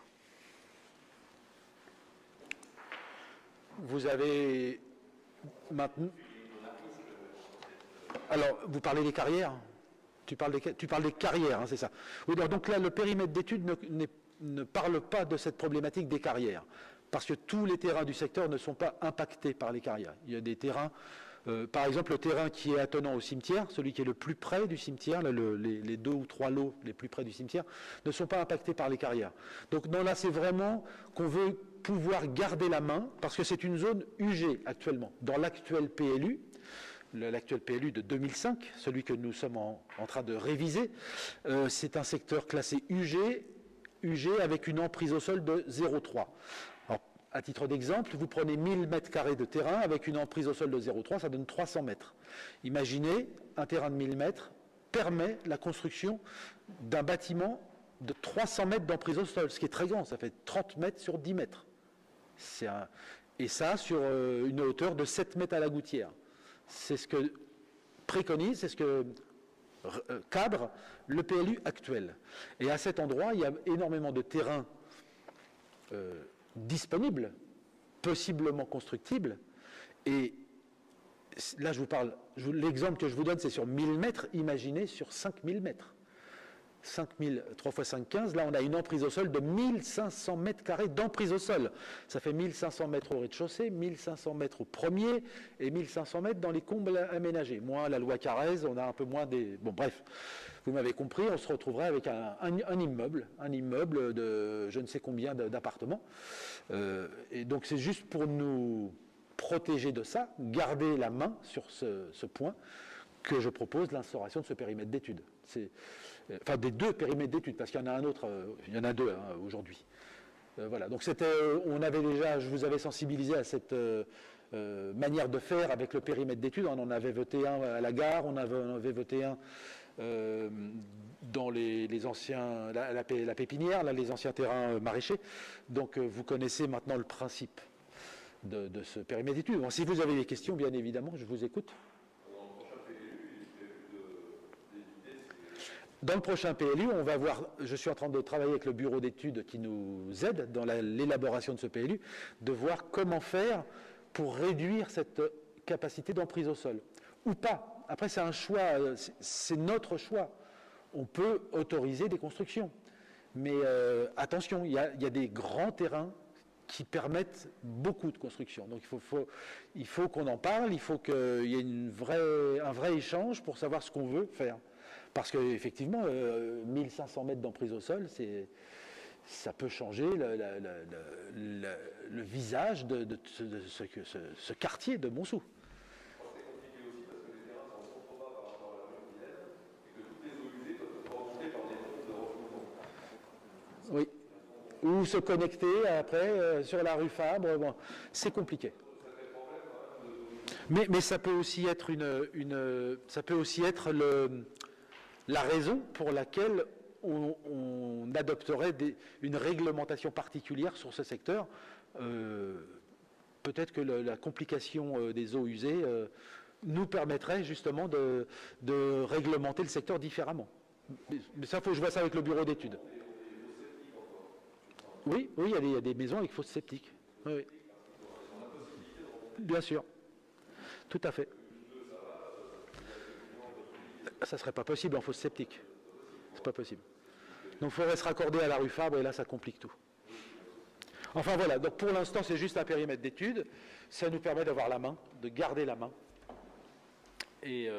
Vous avez maintenant... Alors, vous parlez des carrières? Tu parles des carrières, hein, c'est ça. Oui, donc là, le périmètre d'étude ne parle pas de cette problématique des carrières, parce que tous les terrains du secteur ne sont pas impactés par les carrières. Il y a des terrains... par exemple, le terrain qui est attenant au cimetière, celui qui est le plus près du cimetière, là, les 2 ou 3 lots les plus près du cimetière, ne sont pas impactés par les carrières. Donc non, là, c'est vraiment qu'on veut pouvoir garder la main, parce que c'est une zone UG actuellement. Dans l'actuel PLU, l'actuel PLU de 2005, celui que nous sommes en train de réviser, c'est un secteur classé UG avec une emprise au sol de 0,3. À titre d'exemple, vous prenez 1000 m² de terrain avec une emprise au sol de 0,3, ça donne 300 mètres. Imaginez, un terrain de 1000 mètres permet la construction d'un bâtiment de 300 mètres d'emprise au sol, ce qui est très grand, ça fait 30 mètres sur 10 mètres. Et ça sur une hauteur de 7 mètres à la gouttière. C'est ce que préconise, c'est ce que cadre le PLU actuel. Et à cet endroit, il y a énormément de terrains disponibles, possiblement constructibles, et là je vous parle, l'exemple que je vous donne c'est sur 1000 mètres, imaginez sur 5000 mètres. 5000, 3 x 5, 15, là on a une emprise au sol de 1500 mètres carrés d'emprise au sol. Ça fait 1500 mètres au rez-de-chaussée, 1500 mètres au premier et 1500 mètres dans les combles aménagés. Moins la loi Carrez, on a un peu moins des... Bon bref, vous m'avez compris, on se retrouverait avec un immeuble de je ne sais combien d'appartements. Et donc c'est juste pour nous protéger de ça, garder la main sur ce point, que je propose l'instauration de ce périmètre d'étude. Enfin, des 2 périmètres d'études, parce qu'il y en a un autre, il y en a 2 aujourd'hui. Voilà, donc on avait déjà, je vous avais sensibilisé à cette manière de faire avec le périmètre d'études. On en avait voté un à la gare, on avait voté un dans les anciens, la pépinière, là, les anciens terrains maraîchers. Donc vous connaissez maintenant le principe de ce périmètre d'études. Bon, si vous avez des questions, bien évidemment, je vous écoute. Dans le prochain PLU, on va voir, je suis en train de travailler avec le bureau d'études qui nous aide dans l'élaboration de ce PLU, de voir comment faire pour réduire cette capacité d'emprise au sol. Ou pas. Après, c'est un choix, c'est notre choix. On peut autoriser des constructions. Mais attention, il y a des grands terrains qui permettent beaucoup de constructions. Donc il faut qu'on en parle, il faut qu'il y ait un vrai échange pour savoir ce qu'on veut faire. Parce qu'effectivement, 1500 mètres d'emprise au sol, ça peut changer le visage de ce quartier de Montsou. Oui. Ou se connecter après sur la rue Fabre, bon, c'est compliqué. Mais ça peut aussi être la raison pour laquelle on adopterait une réglementation particulière sur ce secteur. Peut-être que la complication des eaux usées nous permettrait justement de réglementer le secteur différemment. Mais ça, il faut que je vois ça avec le bureau d'études. Oui, oui, il y a des maisons avec fosse septique. Oui, oui. Bien sûr. Tout à fait. Ça ne serait pas possible en fosse septique. C'est pas possible. Donc il faudrait se raccorder à la rue Fabre et là ça complique tout. Enfin voilà, donc pour l'instant c'est juste un périmètre d'étude. Ça nous permet d'avoir la main, de garder la main. Et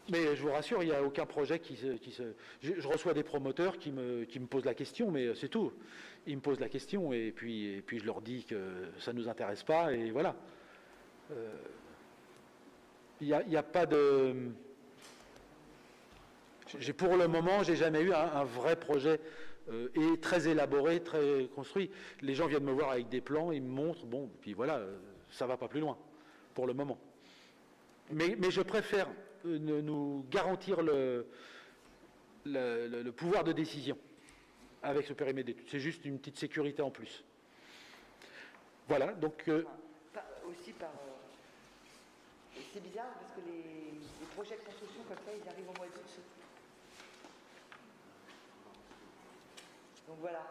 mais je vous rassure, il n'y a aucun projet je reçois des promoteurs qui me posent la question, mais c'est tout. Ils me posent la question et puis je leur dis que ça ne nous intéresse pas et voilà. Il n'y a pas de... Pour le moment, j'ai jamais eu un vrai projet et très élaboré, très construit. Les gens viennent me voir avec des plans, ils me montrent, bon, puis voilà, ça va pas plus loin, pour le moment. Mais je préfère nous garantir le pouvoir de décision avec ce périmètre d'études. C'est juste une petite sécurité en plus. Voilà, donc... Aussi par... C'est bizarre parce que les projets de construction comme ça, ils arrivent au mois d'août. Donc voilà,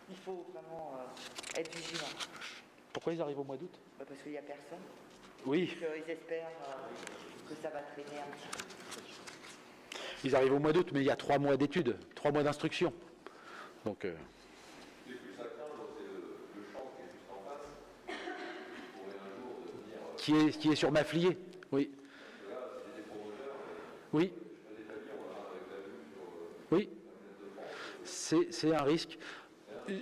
il faut vraiment être vigilant. Pourquoi ils arrivent au mois d'août? Parce qu'il n'y a personne. Oui. Ils espèrent que ça va traîner un petit peu. Ils arrivent au mois d'août, mais il y a 3 mois d'études, 3 mois d'instruction. Donc... Qui est sur Mafflier, oui. Oui. Oui. C'est un risque.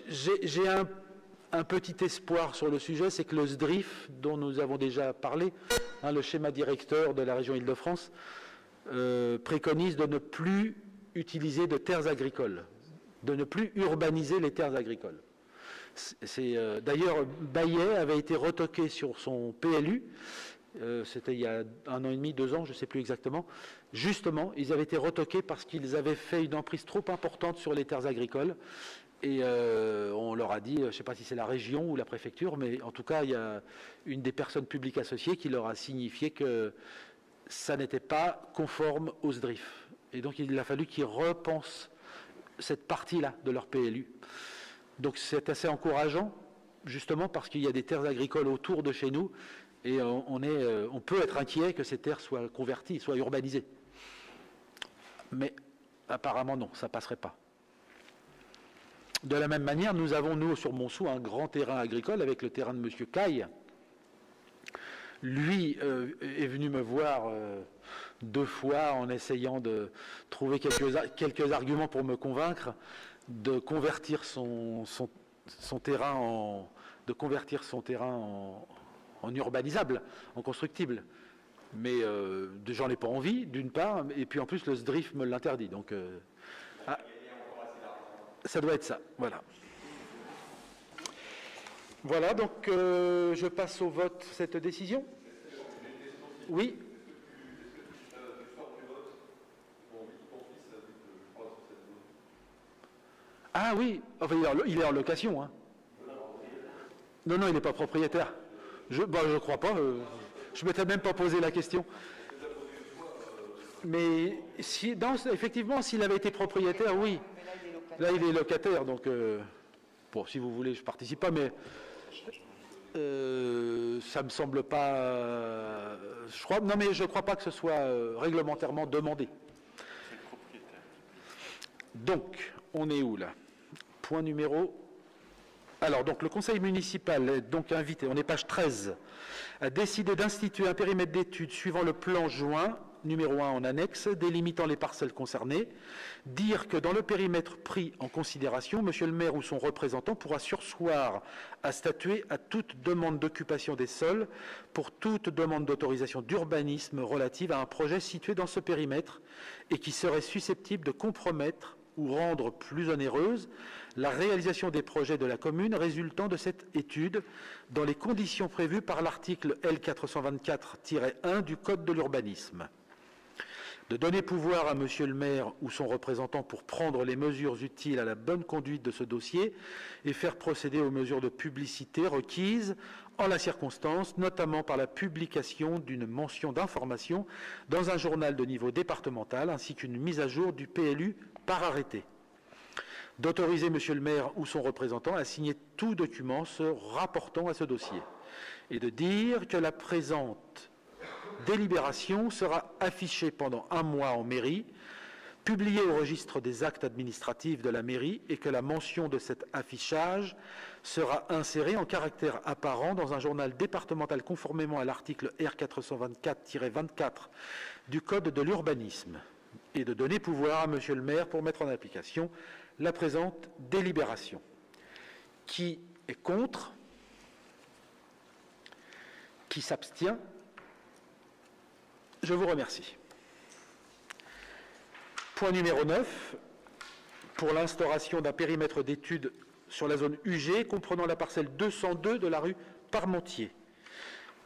J'ai un petit espoir sur le sujet, c'est que le SDRIF, dont nous avons déjà parlé, le schéma directeur de la région Île-de-France, préconise de ne plus utiliser de terres agricoles, de ne plus urbaniser les terres agricoles. D'ailleurs, Bayet avait été retoqué sur son PLU, c'était il y a 1 an et demi, 2 ans, je ne sais plus exactement. Justement, ils avaient été retoqués parce qu'ils avaient fait une emprise trop importante sur les terres agricoles. Et on leur a dit, je ne sais pas si c'est la région ou la préfecture, mais en tout cas, il y a une des personnes publiques associées qui leur a signifié que ça n'était pas conforme au SDRIF. Et donc, il a fallu qu'ils repensent cette partie-là de leur PLU. Donc c'est assez encourageant, justement parce qu'il y a des terres agricoles autour de chez nous et on peut être inquiet que ces terres soient converties, soient urbanisées. Mais apparemment non, ça ne passerait pas. De la même manière, nous avons, nous, sur Montsou, un grand terrain agricole avec le terrain de M. Caille. Lui est venu me voir 2 fois en essayant de trouver quelques arguments pour me convaincre de convertir son terrain en urbanisable, en constructible. Mais j'en ai pas envie, d'une part, et puis en plus le SDRIF me l'interdit. Donc ça doit être ça, voilà. Voilà, donc je passe au vote cette décision. Oui. Ah oui, enfin, il est en location. Hein. Non, il n'est pas propriétaire. Je crois pas. Je ne m'étais même pas posé la question. Mais effectivement, s'il avait été propriétaire, oui. Là, il est locataire, donc bon, si vous voulez, je ne participe pas, mais ça ne me semble pas. Je crois pas que ce soit réglementairement demandé. Donc, on est où là? Point numéro... Alors, donc, le conseil municipal est donc invité, on est page 13, à décider d'instituer un périmètre d'études suivant le plan joint, numéro 1 en annexe, délimitant les parcelles concernées, dire que dans le périmètre pris en considération, monsieur le maire ou son représentant pourra surseoir à statuer à toute demande d'occupation des sols pour toute demande d'autorisation d'urbanisme relative à un projet situé dans ce périmètre et qui serait susceptible de compromettre ou rendre plus onéreuse la réalisation des projets de la commune résultant de cette étude dans les conditions prévues par l'article L424-1 du Code de l'urbanisme. De donner pouvoir à monsieur le maire ou son représentant pour prendre les mesures utiles à la bonne conduite de ce dossier et faire procéder aux mesures de publicité requises en la circonstance, notamment par la publication d'une mention d'information dans un journal de niveau départemental ainsi qu'une mise à jour du PLU par arrêté. d'autoriser Monsieur le maire ou son représentant à signer tout document se rapportant à ce dossier et de dire que la présente délibération sera affichée pendant 1 mois en mairie, publiée au registre des actes administratifs de la mairie et que la mention de cet affichage sera insérée en caractère apparent dans un journal départemental conformément à l'article R424-24 du Code de l'urbanisme et de donner pouvoir à Monsieur le maire pour mettre en application la présente délibération. Qui est contre? Qui s'abstient? Je vous remercie. Point numéro 9, pour l'instauration d'un périmètre d'études sur la zone UG comprenant la parcelle 202 de la rue Parmentier,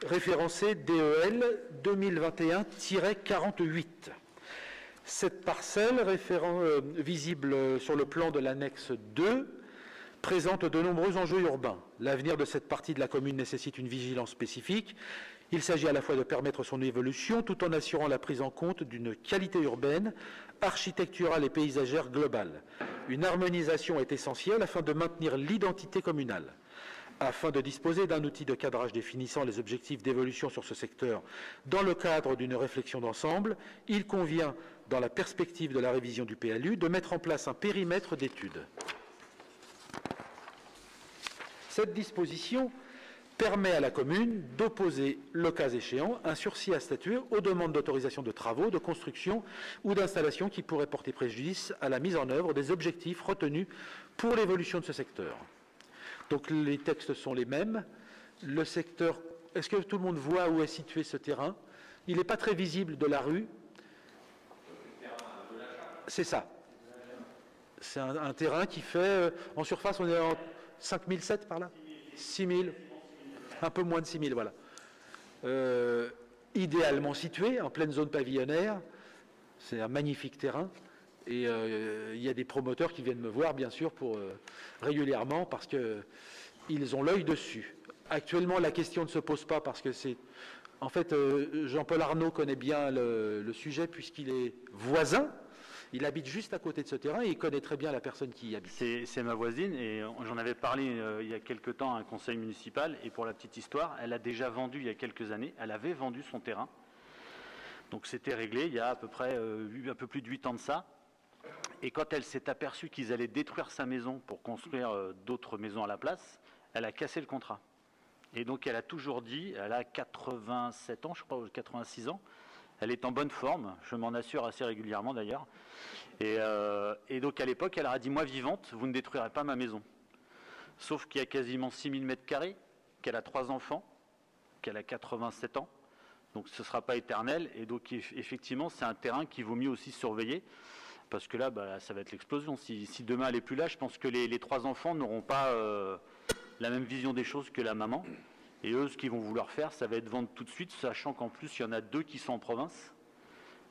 référencée DEL 2021-48. Cette parcelle, visible sur le plan de l'annexe 2, présente de nombreux enjeux urbains. L'avenir de cette partie de la commune nécessite une vigilance spécifique. Il s'agit à la fois de permettre son évolution tout en assurant la prise en compte d'une qualité urbaine, architecturale et paysagère globale. Une harmonisation est essentielle afin de maintenir l'identité communale. Afin de disposer d'un outil de cadrage définissant les objectifs d'évolution sur ce secteur dans le cadre d'une réflexion d'ensemble, il convient, dans la perspective de la révision du PLU, de mettre en place un périmètre d'études. Cette disposition permet à la commune d'opposer, le cas échéant, un sursis à statuer aux demandes d'autorisation de travaux, de construction ou d'installation qui pourraient porter préjudice à la mise en œuvre des objectifs retenus pour l'évolution de ce secteur. Donc les textes sont les mêmes. Le secteur, est-ce que tout le monde voit où est situé ce terrain? Il n'est pas très visible de la rue. C'est ça. C'est un terrain qui fait, en surface, on est en 5007 par là 6000, un peu moins de 6000, voilà. Idéalement situé, en pleine zone pavillonnaire. C'est un magnifique terrain. Et il y a des promoteurs qui viennent me voir, bien sûr, régulièrement, parce qu'ils ont l'œil dessus. Actuellement, la question ne se pose pas, parce que c'est... En fait, Jean-Paul Arnaud connaît bien le sujet, puisqu'il est voisin. Il habite juste à côté de ce terrain et il connaît très bien la personne qui y habite. C'est ma voisine et j'en avais parlé il y a quelque temps à un conseil municipal. Et pour la petite histoire, elle a déjà vendu il y a quelques années, elle avait vendu son terrain. Donc c'était réglé il y a à peu près un peu plus de 8 ans de ça. Et quand elle s'est aperçue qu'ils allaient détruire sa maison pour construire d'autres maisons à la place, elle a cassé le contrat. Et donc elle a toujours dit, elle a 87 ans, je crois, ou 86 ans, elle est en bonne forme, je m'en assure assez régulièrement d'ailleurs. Et donc à l'époque, elle a dit, moi vivante, vous ne détruirez pas ma maison. Sauf qu'il y a quasiment 6000 m², qu'elle a 3 enfants, qu'elle a 87 ans, donc ce ne sera pas éternel. Et donc effectivement, c'est un terrain qu'il vaut mieux aussi surveiller, parce que là, ça va être l'explosion. Si demain elle n'est plus là, je pense que les 3 enfants n'auront pas la même vision des choses que la maman. Et eux, ce qu'ils vont vouloir faire, ça va être vendre tout de suite, sachant qu'en plus, il y en a 2 qui sont en province.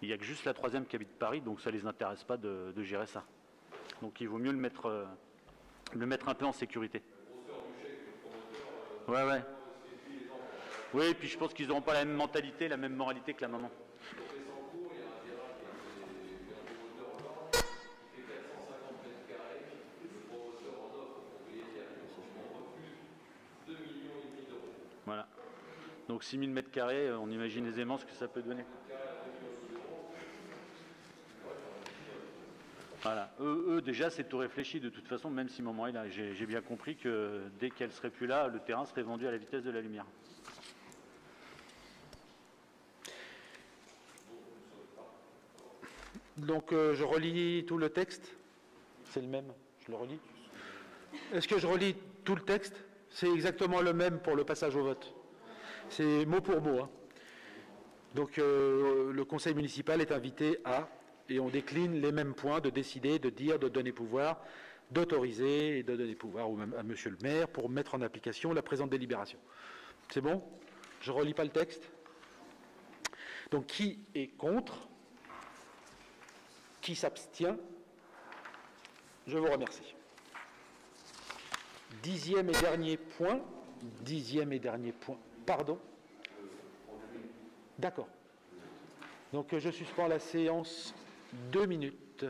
Il n'y a que juste la 3e qui habite Paris, donc ça ne les intéresse pas de gérer ça. Donc il vaut mieux le mettre un peu en sécurité. Ouais. Oui, et puis je pense qu'ils n'auront pas la même mentalité, la même moralité que la maman. Voilà. Donc 6000 m², on imagine aisément ce que ça peut donner. Voilà. Eux déjà, c'est tout réfléchi de toute façon, même si maman est là. J'ai bien compris que dès qu'elle serait plus là, le terrain serait vendu à la vitesse de la lumière. Donc je relis tout le texte. C'est le même, je le relis. Est-ce que je relis tout le texte? C'est exactement le même pour le passage au vote. C'est mot pour mot. Hein. Donc le conseil municipal est invité à, et on décline les mêmes points, de décider, de dire, de donner pouvoir, d'autoriser et de donner pouvoir à monsieur le maire pour mettre en application la présente délibération. C'est bon? Je ne relis pas le texte. Donc qui est contre? Qui s'abstient? Je vous remercie. 10e et dernier point. 10e et dernier point. Pardon? D'accord. Donc je suspends la séance 2 minutes.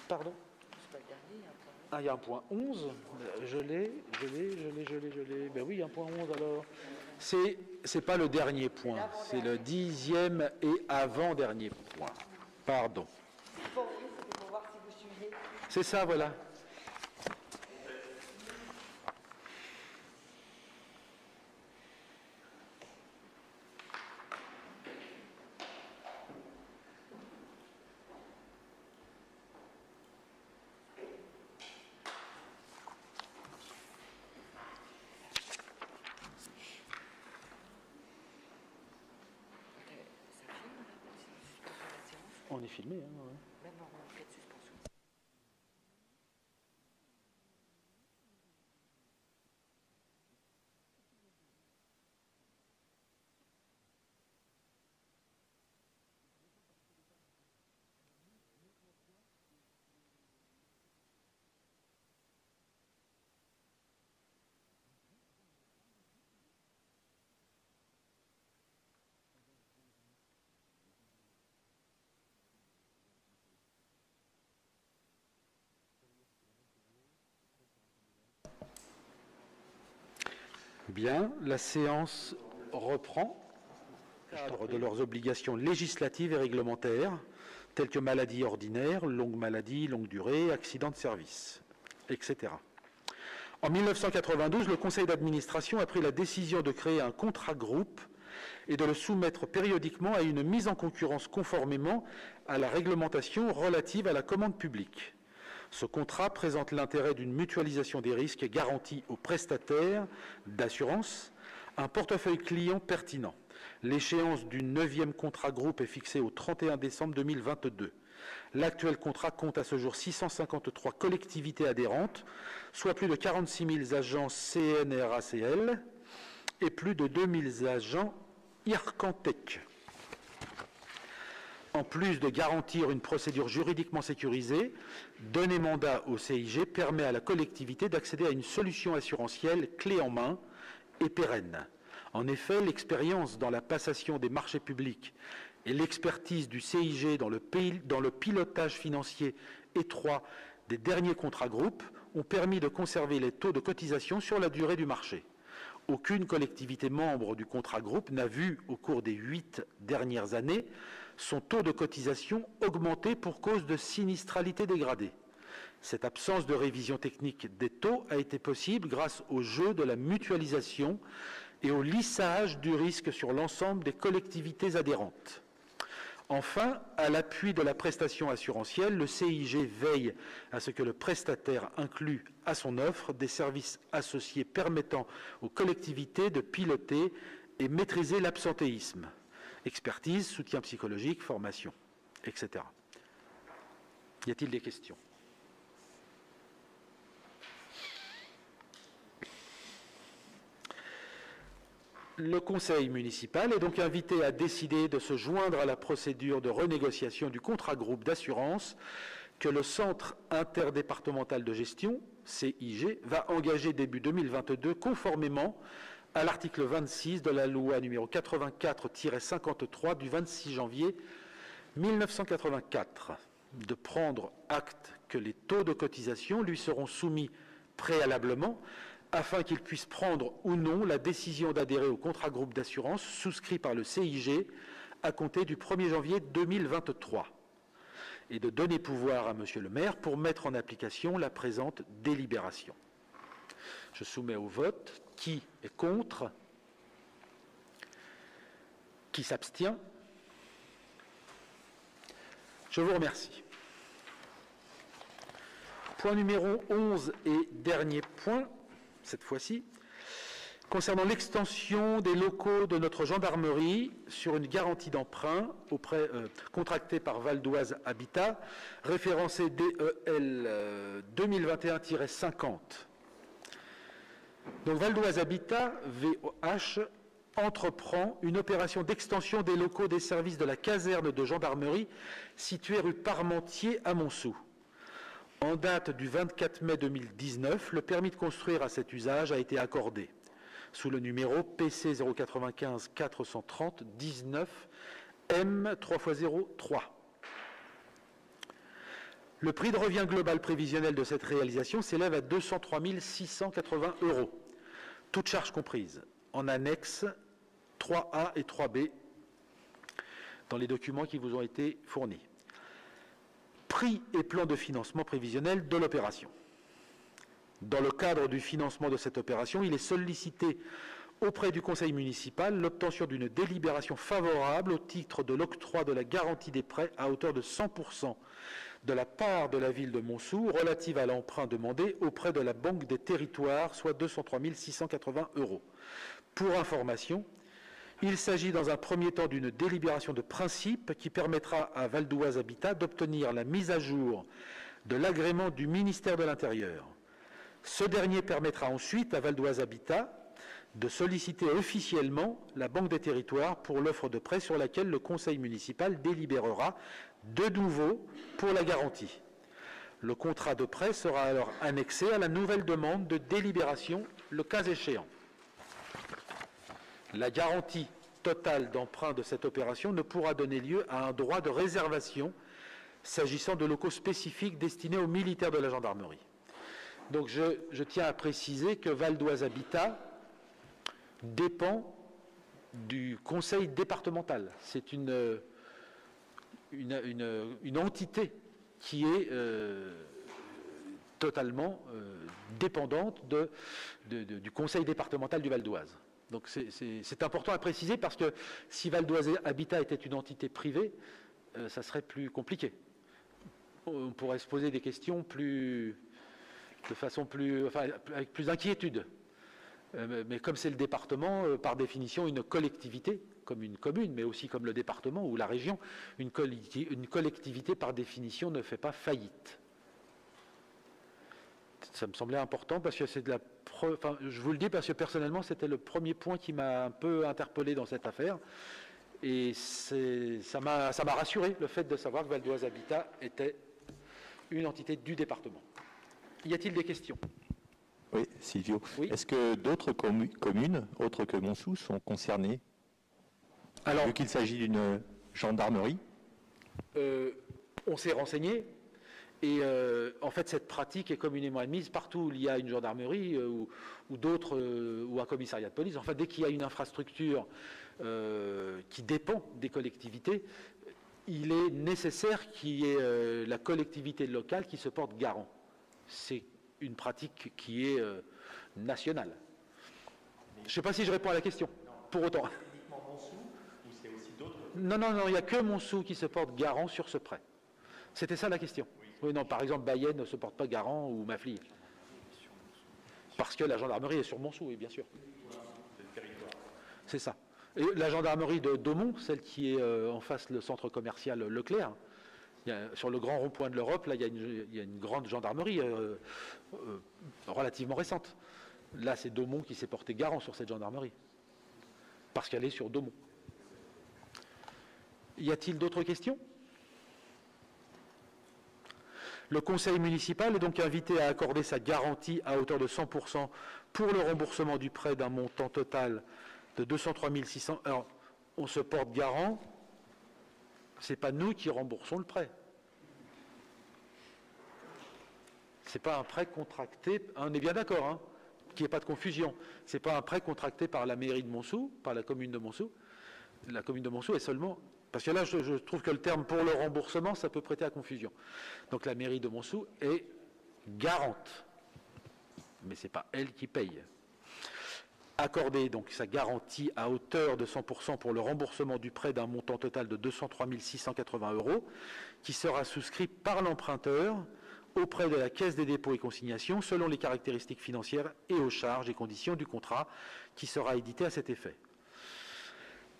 Pardon? Ah, il y a un point 11. Je l'ai. Ben oui, il y a un point 11 alors. C'est pas le dernier point, c'est le 10e et avant-dernier point. Pardon. C'est ça, voilà. On est filmé, hein, ouais. Bien, la séance reprend au cadre de leurs obligations législatives et réglementaires, telles que maladie ordinaire, longue maladie, longue durée, accident de service, etc. En 1992, le Conseil d'administration a pris la décision de créer un contrat groupe et de le soumettre périodiquement à une mise en concurrence conformément à la réglementation relative à la commande publique. Ce contrat présente l'intérêt d'une mutualisation des risques et garantit aux prestataires d'assurance un portefeuille client pertinent. L'échéance du 9e contrat groupe est fixée au 31 décembre 2022. L'actuel contrat compte à ce jour 653 collectivités adhérentes, soit plus de 46 000 agents CNRACL et plus de 2 000 agents IRCANTEC. En plus de garantir une procédure juridiquement sécurisée, donner mandat au CIG permet à la collectivité d'accéder à une solution assurantielle clé en main et pérenne. En effet, l'expérience dans la passation des marchés publics et l'expertise du CIG dans le pilotage financier étroit des derniers contrats groupes ont permis de conserver les taux de cotisation sur la durée du marché. Aucune collectivité membre du contrat groupe n'a vu, au cours des 8 dernières années, son taux de cotisation augmenter pour cause de sinistralité dégradée. Cette absence de révision technique des taux a été possible grâce au jeu de la mutualisation et au lissage du risque sur l'ensemble des collectivités adhérentes. Enfin, à l'appui de la prestation assurantielle, le CIG veille à ce que le prestataire inclue à son offre des services associés permettant aux collectivités de piloter et maîtriser l'absentéisme. Expertise, soutien psychologique, formation, etc. Y a-t-il des questions ? Le conseil municipal est donc invité à décider de se joindre à la procédure de renégociation du contrat groupe d'assurance que le Centre interdépartemental de gestion, CIG, va engager début 2022 conformément à l'article 26 de la loi numéro 84-53 du 26 janvier 1984, de prendre acte que les taux de cotisation lui seront soumis préalablement afin qu'il puisse prendre ou non la décision d'adhérer au contrat groupe d'assurance souscrit par le CIG à compter du 1er janvier 2023 et de donner pouvoir à Monsieur le maire pour mettre en application la présente délibération. Je soumets au vote. Qui est contre? Qui s'abstient? Je vous remercie. Point numéro 11 et dernier point, cette fois-ci, concernant l'extension des locaux de notre gendarmerie sur une garantie d'emprunt contractée par Val d'Oise Habitat, référencée DEL 2021-50. Donc Val d'Oise Habitat, VOH, entreprend une opération d'extension des locaux des services de la caserne de gendarmerie située rue Parmentier à Montsou. En date du 24 mai 2019, le permis de construire à cet usage a été accordé sous le numéro PC 095 430 19 M 3x03. Le prix de revient global prévisionnel de cette réalisation s'élève à 203 680 €, toutes charges comprises, en annexe 3A et 3B dans les documents qui vous ont été fournis. Prix et plan de financement prévisionnel de l'opération. Dans le cadre du financement de cette opération, il est sollicité auprès du conseil municipal l'obtention d'une délibération favorable au titre de l'octroi de la garantie des prêts à hauteur de 100% de la part de la ville de Montsou relative à l'emprunt demandé auprès de la Banque des Territoires, soit 203 680 €. Pour information, il s'agit dans un premier temps d'une délibération de principe qui permettra à Val d'Oise Habitat d'obtenir la mise à jour de l'agrément du ministère de l'Intérieur. Ce dernier permettra ensuite à Val d'Oise Habitat de solliciter officiellement la Banque des Territoires pour l'offre de prêt sur laquelle le conseil municipal délibérera de nouveau pour la garantie. Le contrat de prêt sera alors annexé à la nouvelle demande de délibération, le cas échéant. La garantie totale d'emprunt de cette opération ne pourra donner lieu à un droit de réservation s'agissant de locaux spécifiques destinés aux militaires de la gendarmerie. Donc je tiens à préciser que Val d'Oise Habitat dépend du conseil départemental. C'est une entité qui est totalement dépendante du conseil départemental du Val d'Oise. Donc c'est important à préciser parce que si Val d'Oise Habitat était une entité privée, ça serait plus compliqué. On pourrait se poser des questions avec plus d'inquiétude. Mais comme c'est le département, par définition, une collectivité, comme une commune, mais aussi comme le département ou la région, une collectivité, par définition, ne fait pas faillite. Ça me semblait important parce que c'est de la preuve. Enfin, je vous le dis parce que personnellement, c'était le premier point qui m'a un peu interpellé dans cette affaire. Et ça m'a rassuré, le fait de savoir que Val d'Oise Habitat était une entité du département. Y a-t-il des questions ? Oui, Silvio. Oui. Est-ce que d'autres communes, autres que Montsou, sont concernées ? Alors, vu qu'il s'agit d'une gendarmerie. On s'est renseigné et en fait cette pratique est communément admise partout où il y a une gendarmerie ou d'autres ou un commissariat de police. Enfin, dès qu'il y a une infrastructure qui dépend des collectivités, il est nécessaire qu'il y ait la collectivité locale qui se porte garant. C'est une pratique qui est nationale. Je ne sais pas si je réponds à la question, pour autant. C'est uniquement Montsou ou c'est aussi d'autres ? Non, il n'y a que Montsou qui se porte garant sur ce prêt. C'était ça la question. Oui, non, par exemple, Bayenne ne se porte pas garant ou Mafli. Parce que la gendarmerie est sur Montsou, oui, bien sûr. C'est ça. Et la gendarmerie de Daumont, celle qui est en face le centre commercial Leclerc, sur le grand rond-point de l'Europe, là, il y a une grande gendarmerie relativement récente. Là, c'est Daumont qui s'est porté garant sur cette gendarmerie, parce qu'elle est sur Daumont. Y a-t-il d'autres questions ? Le conseil municipal est donc invité à accorder sa garantie à hauteur de 100% pour le remboursement du prêt d'un montant total de 203 600. Alors, on se porte garant. Ce n'est pas nous qui remboursons le prêt. Ce n'est pas un prêt contracté, on est bien d'accord, hein, qu'il n'y ait pas de confusion. Ce n'est pas un prêt contracté par la mairie de Montsou, par la commune de Montsou. La commune de Montsou est seulement... Parce que là, je trouve que le terme pour le remboursement, ça peut prêter à confusion. Donc la mairie de Montsou est garante, mais ce n'est pas elle qui paye. Accorder donc sa garantie à hauteur de 100% pour le remboursement du prêt d'un montant total de 203 680 €, qui sera souscrit par l'emprunteur auprès de la Caisse des dépôts et consignations selon les caractéristiques financières et aux charges et conditions du contrat qui sera édité à cet effet.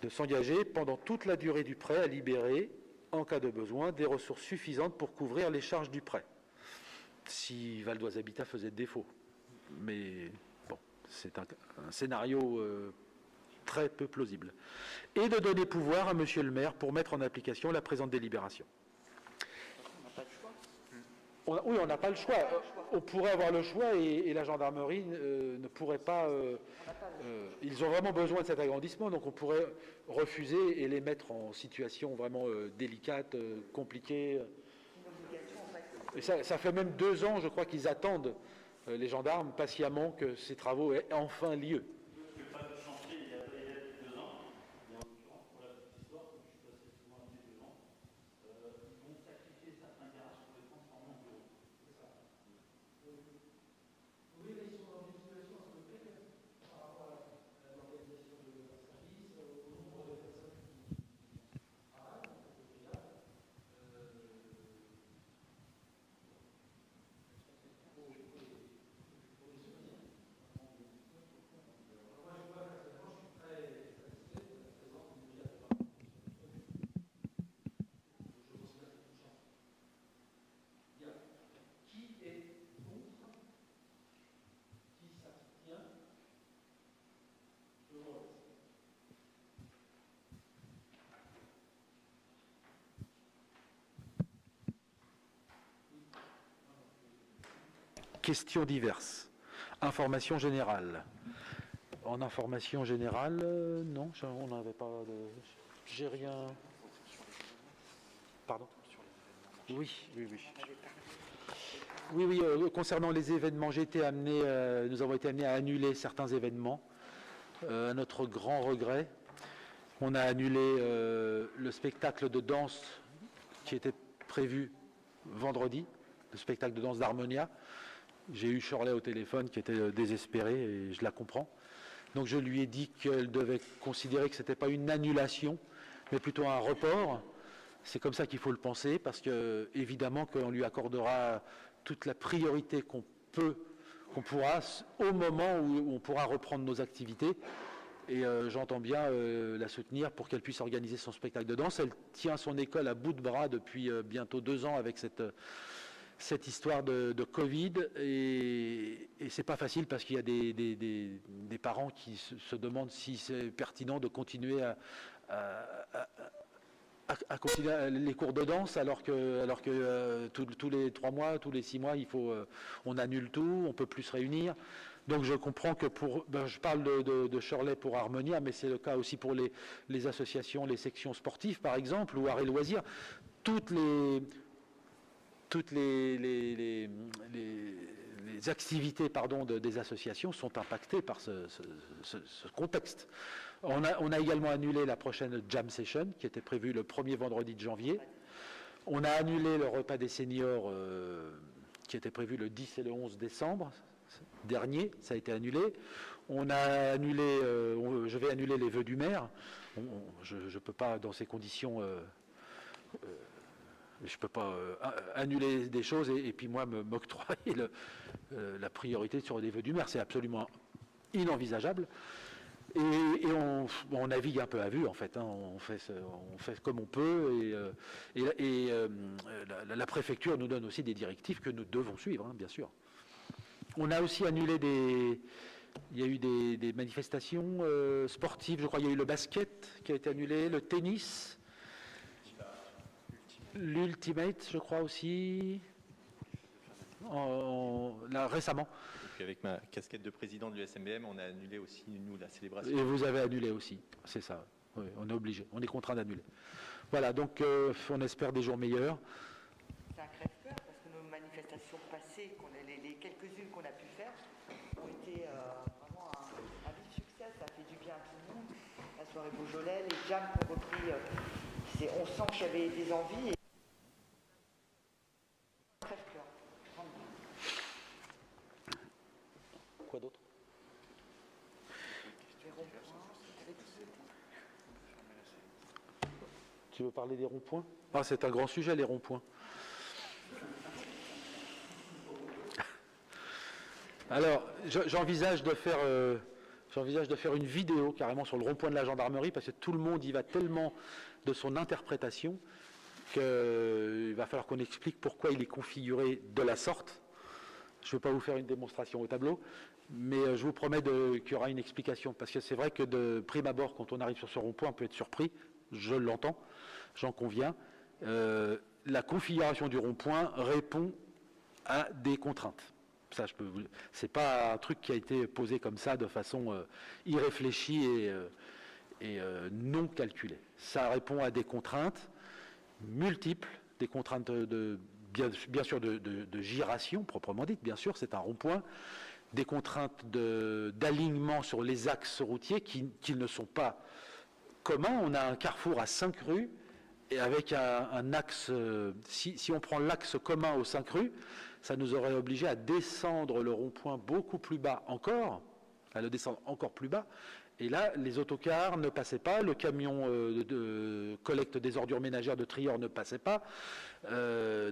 De s'engager pendant toute la durée du prêt à libérer, en cas de besoin, des ressources suffisantes pour couvrir les charges du prêt, si Val d'Oise Habitat faisait défaut. Mais... c'est un scénario très peu plausible. Et de donner pouvoir à monsieur le maire pour mettre en application la présente délibération. On n'a pas le choix. Oui, on n'a pas le choix. On pourrait avoir le choix et la gendarmerie ne pourrait pas... ils ont vraiment besoin de cet agrandissement, donc on pourrait refuser et les mettre en situation vraiment délicate, compliquée. Une obligation, en fait, Et ça fait même 2 ans, je crois, qu'ils attendent, les gendarmes, patiemment, que ces travaux aient enfin lieu. Questions diverses. Information générale. En information générale, non, on n'avait pas de... J'ai rien... Pardon ? Oui. Oui, concernant les événements, nous avons été amenés à annuler certains événements, à notre grand regret. On a annulé le spectacle de danse qui était prévu vendredi, le spectacle de danse d'Harmonia. J'ai eu Shirley au téléphone qui était désespérée et je la comprends. Donc je lui ai dit qu'elle devait considérer que ce n'était pas une annulation, mais plutôt un report. C'est comme ça qu'il faut le penser, parce que évidemment qu'on lui accordera toute la priorité qu'on pourra au moment où on pourra reprendre nos activités. Et j'entends bien la soutenir pour qu'elle puisse organiser son spectacle de danse. Elle tient son école à bout de bras depuis bientôt 2 ans avec cette histoire de Covid, et c'est pas facile parce qu'il y a des parents qui se demandent si c'est pertinent de continuer à continuer les cours de danse alors que tous les 3 mois, tous les 6 mois, on annule tout, on peut plus se réunir. Donc je comprends que je parle de Shirley pour Harmonia, mais c'est le cas aussi pour les associations, les sections sportives par exemple, ou Arts et Loisirs. Toutes les activités des associations sont impactées par ce contexte. On a également annulé la prochaine Jam Session qui était prévue le 1er vendredi de janvier. On a annulé le repas des seniors qui était prévu le 10 et le 11 décembre dernier, ça a été annulé. On a annulé, je vais annuler les vœux du maire. Je ne peux pas, dans ces conditions... je ne peux pas annuler des choses et puis moi m'octroyer la priorité sur les vœux du maire. C'est absolument inenvisageable. Et on navigue un peu à vue, en fait. On fait comme on peut. Et la préfecture nous donne aussi des directives que nous devons suivre, bien sûr. On a aussi annulé il y a eu des manifestations sportives. Je crois qu'il y a eu le basket qui a été annulé, le tennis. L'Ultimate, je crois aussi, là, récemment. Et puis avec ma casquette de président de l'USMBM, on a annulé aussi, nous, la célébration. Et vous avez annulé aussi, c'est ça. Oui, on est obligé, on est contraint d'annuler. Voilà, donc on espère des jours meilleurs. C'est un crève-cœur parce que nos manifestations passées, les quelques-unes qu'on a pu faire, ont été vraiment un vif succès. Ça a fait du bien à tout le monde. La soirée Beaujolais, les jams qui ont repris, on sent qu'il y avait des envies. Quoi d'autre? Tu veux parler des ronds-points? Ah, c'est un grand sujet, les ronds-points. Alors, j'envisage de faire une vidéo carrément sur le rond-point de la gendarmerie, parce que tout le monde y va tellement de son interprétation qu'il va falloir qu'on explique pourquoi il est configuré de la sorte. Je ne veux pas vous faire une démonstration au tableau, mais je vous promets qu'il y aura une explication, parce que c'est vrai que de prime abord, quand on arrive sur ce rond-point, on peut être surpris, je l'entends, j'en conviens. La configuration du rond-point répond à des contraintes. Ça, c'est pas un truc qui a été posé comme ça de façon irréfléchie et non calculée. Ça répond à des contraintes multiples, des contraintes bien sûr de giration, proprement dite, bien sûr, c'est un rond-point, des contraintes d'alignement sur les axes routiers qui ne sont pas communs. On a un carrefour à 5 rues, et avec un axe, si on prend l'axe commun aux 5 rues, ça nous aurait obligé à descendre le rond-point beaucoup plus bas encore, à le descendre encore plus bas. Et là, les autocars ne passaient pas, le camion de collecte des ordures ménagères de Trior ne passait pas.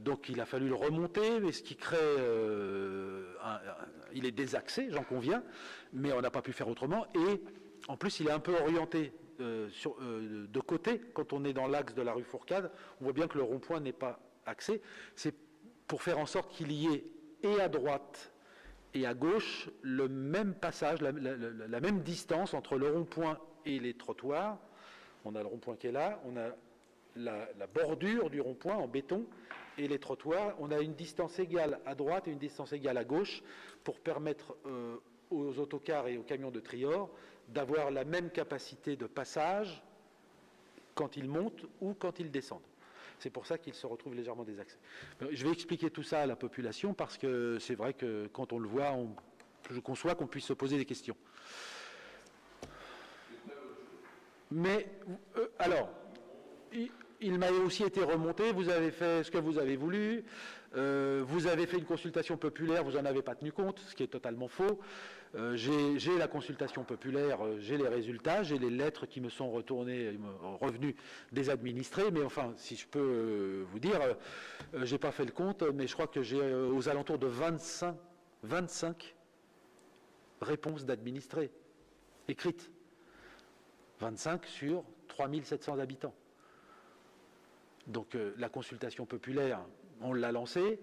Donc il a fallu le remonter, mais ce qui crée... il est désaxé, j'en conviens, mais on n'a pas pu faire autrement. Et en plus, il est un peu orienté de côté. Quand on est dans l'axe de la rue Fourcade, on voit bien que le rond-point n'est pas axé. C'est pour faire en sorte qu'il y ait et à droite et à gauche le même passage, la même distance entre le rond-point et les trottoirs. On a le rond-point qui est là, on a la bordure du rond-point en béton et les trottoirs. On a une distance égale à droite et une distance égale à gauche pour permettre aux autocars et aux camions de Trior d'avoir la même capacité de passage quand ils montent ou quand ils descendent. C'est pour ça qu'ils se retrouvent légèrement désaxés. Je vais expliquer tout ça à la population parce que c'est vrai que quand on le voit, je conçois qu'on puisse se poser des questions. Mais, alors, il m'a aussi été remonté, vous avez fait ce que vous avez voulu, vous avez fait une consultation populaire, vous n'en avez pas tenu compte, ce qui est totalement faux. J'ai la consultation populaire, j'ai les résultats, j'ai les lettres qui me sont revenues des administrés, mais enfin, si je peux vous dire, j'ai pas fait le compte, mais je crois que j'ai aux alentours de 25 réponses d'administrés écrites. 25 sur 3700 habitants. Donc la consultation populaire, on l'a lancée,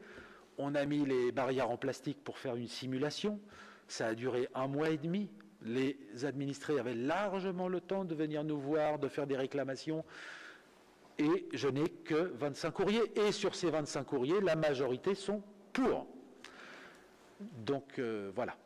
on a mis les barrières en plastique pour faire une simulation, ça a duré 1 mois et demi, les administrés avaient largement le temps de venir nous voir, de faire des réclamations, et je n'ai que 25 courriers, et sur ces 25 courriers, la majorité sont pour. Donc voilà.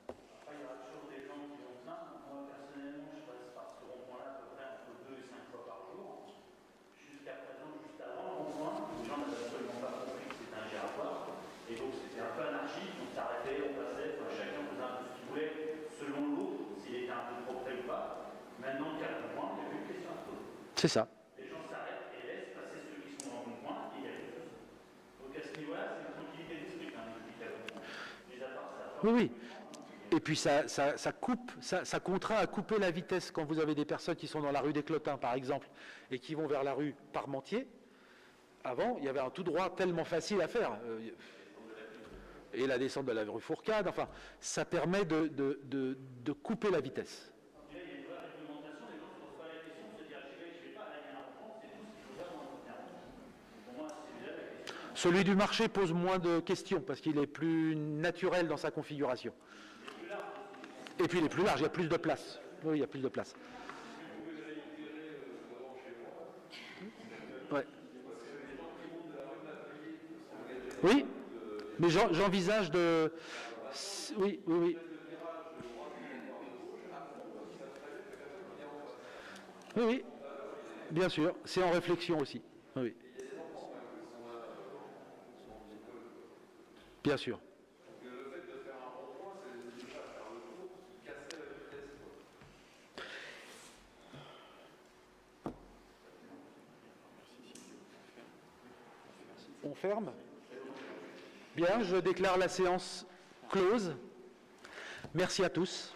C'est ça. Les gens s'arrêtent et laissent passer ceux qui sont dans le point et il y a quelque chose. Donc à ce niveau-là, c'est une tranquillité d'esprit quand même. Oui, oui. Et puis ça coupe, ça contraint à couper la vitesse quand vous avez des personnes qui sont dans la rue des Clotins, par exemple, et qui vont vers la rue Parmentier. Avant, il y avait un tout droit tellement facile à faire. Et la descente de la rue Fourcade, enfin, ça permet de couper la vitesse. Celui du marché pose moins de questions parce qu'il est plus naturel dans sa configuration. Et puis il est plus large, il y a plus de place. Oui, il y a plus de place. Ouais. Oui, mais j'envisage de... Oui, oui, oui. Oui, oui, bien sûr, c'est en réflexion aussi. Oui. Bien sûr. On ferme. Bien, je déclare la séance close. Merci à tous.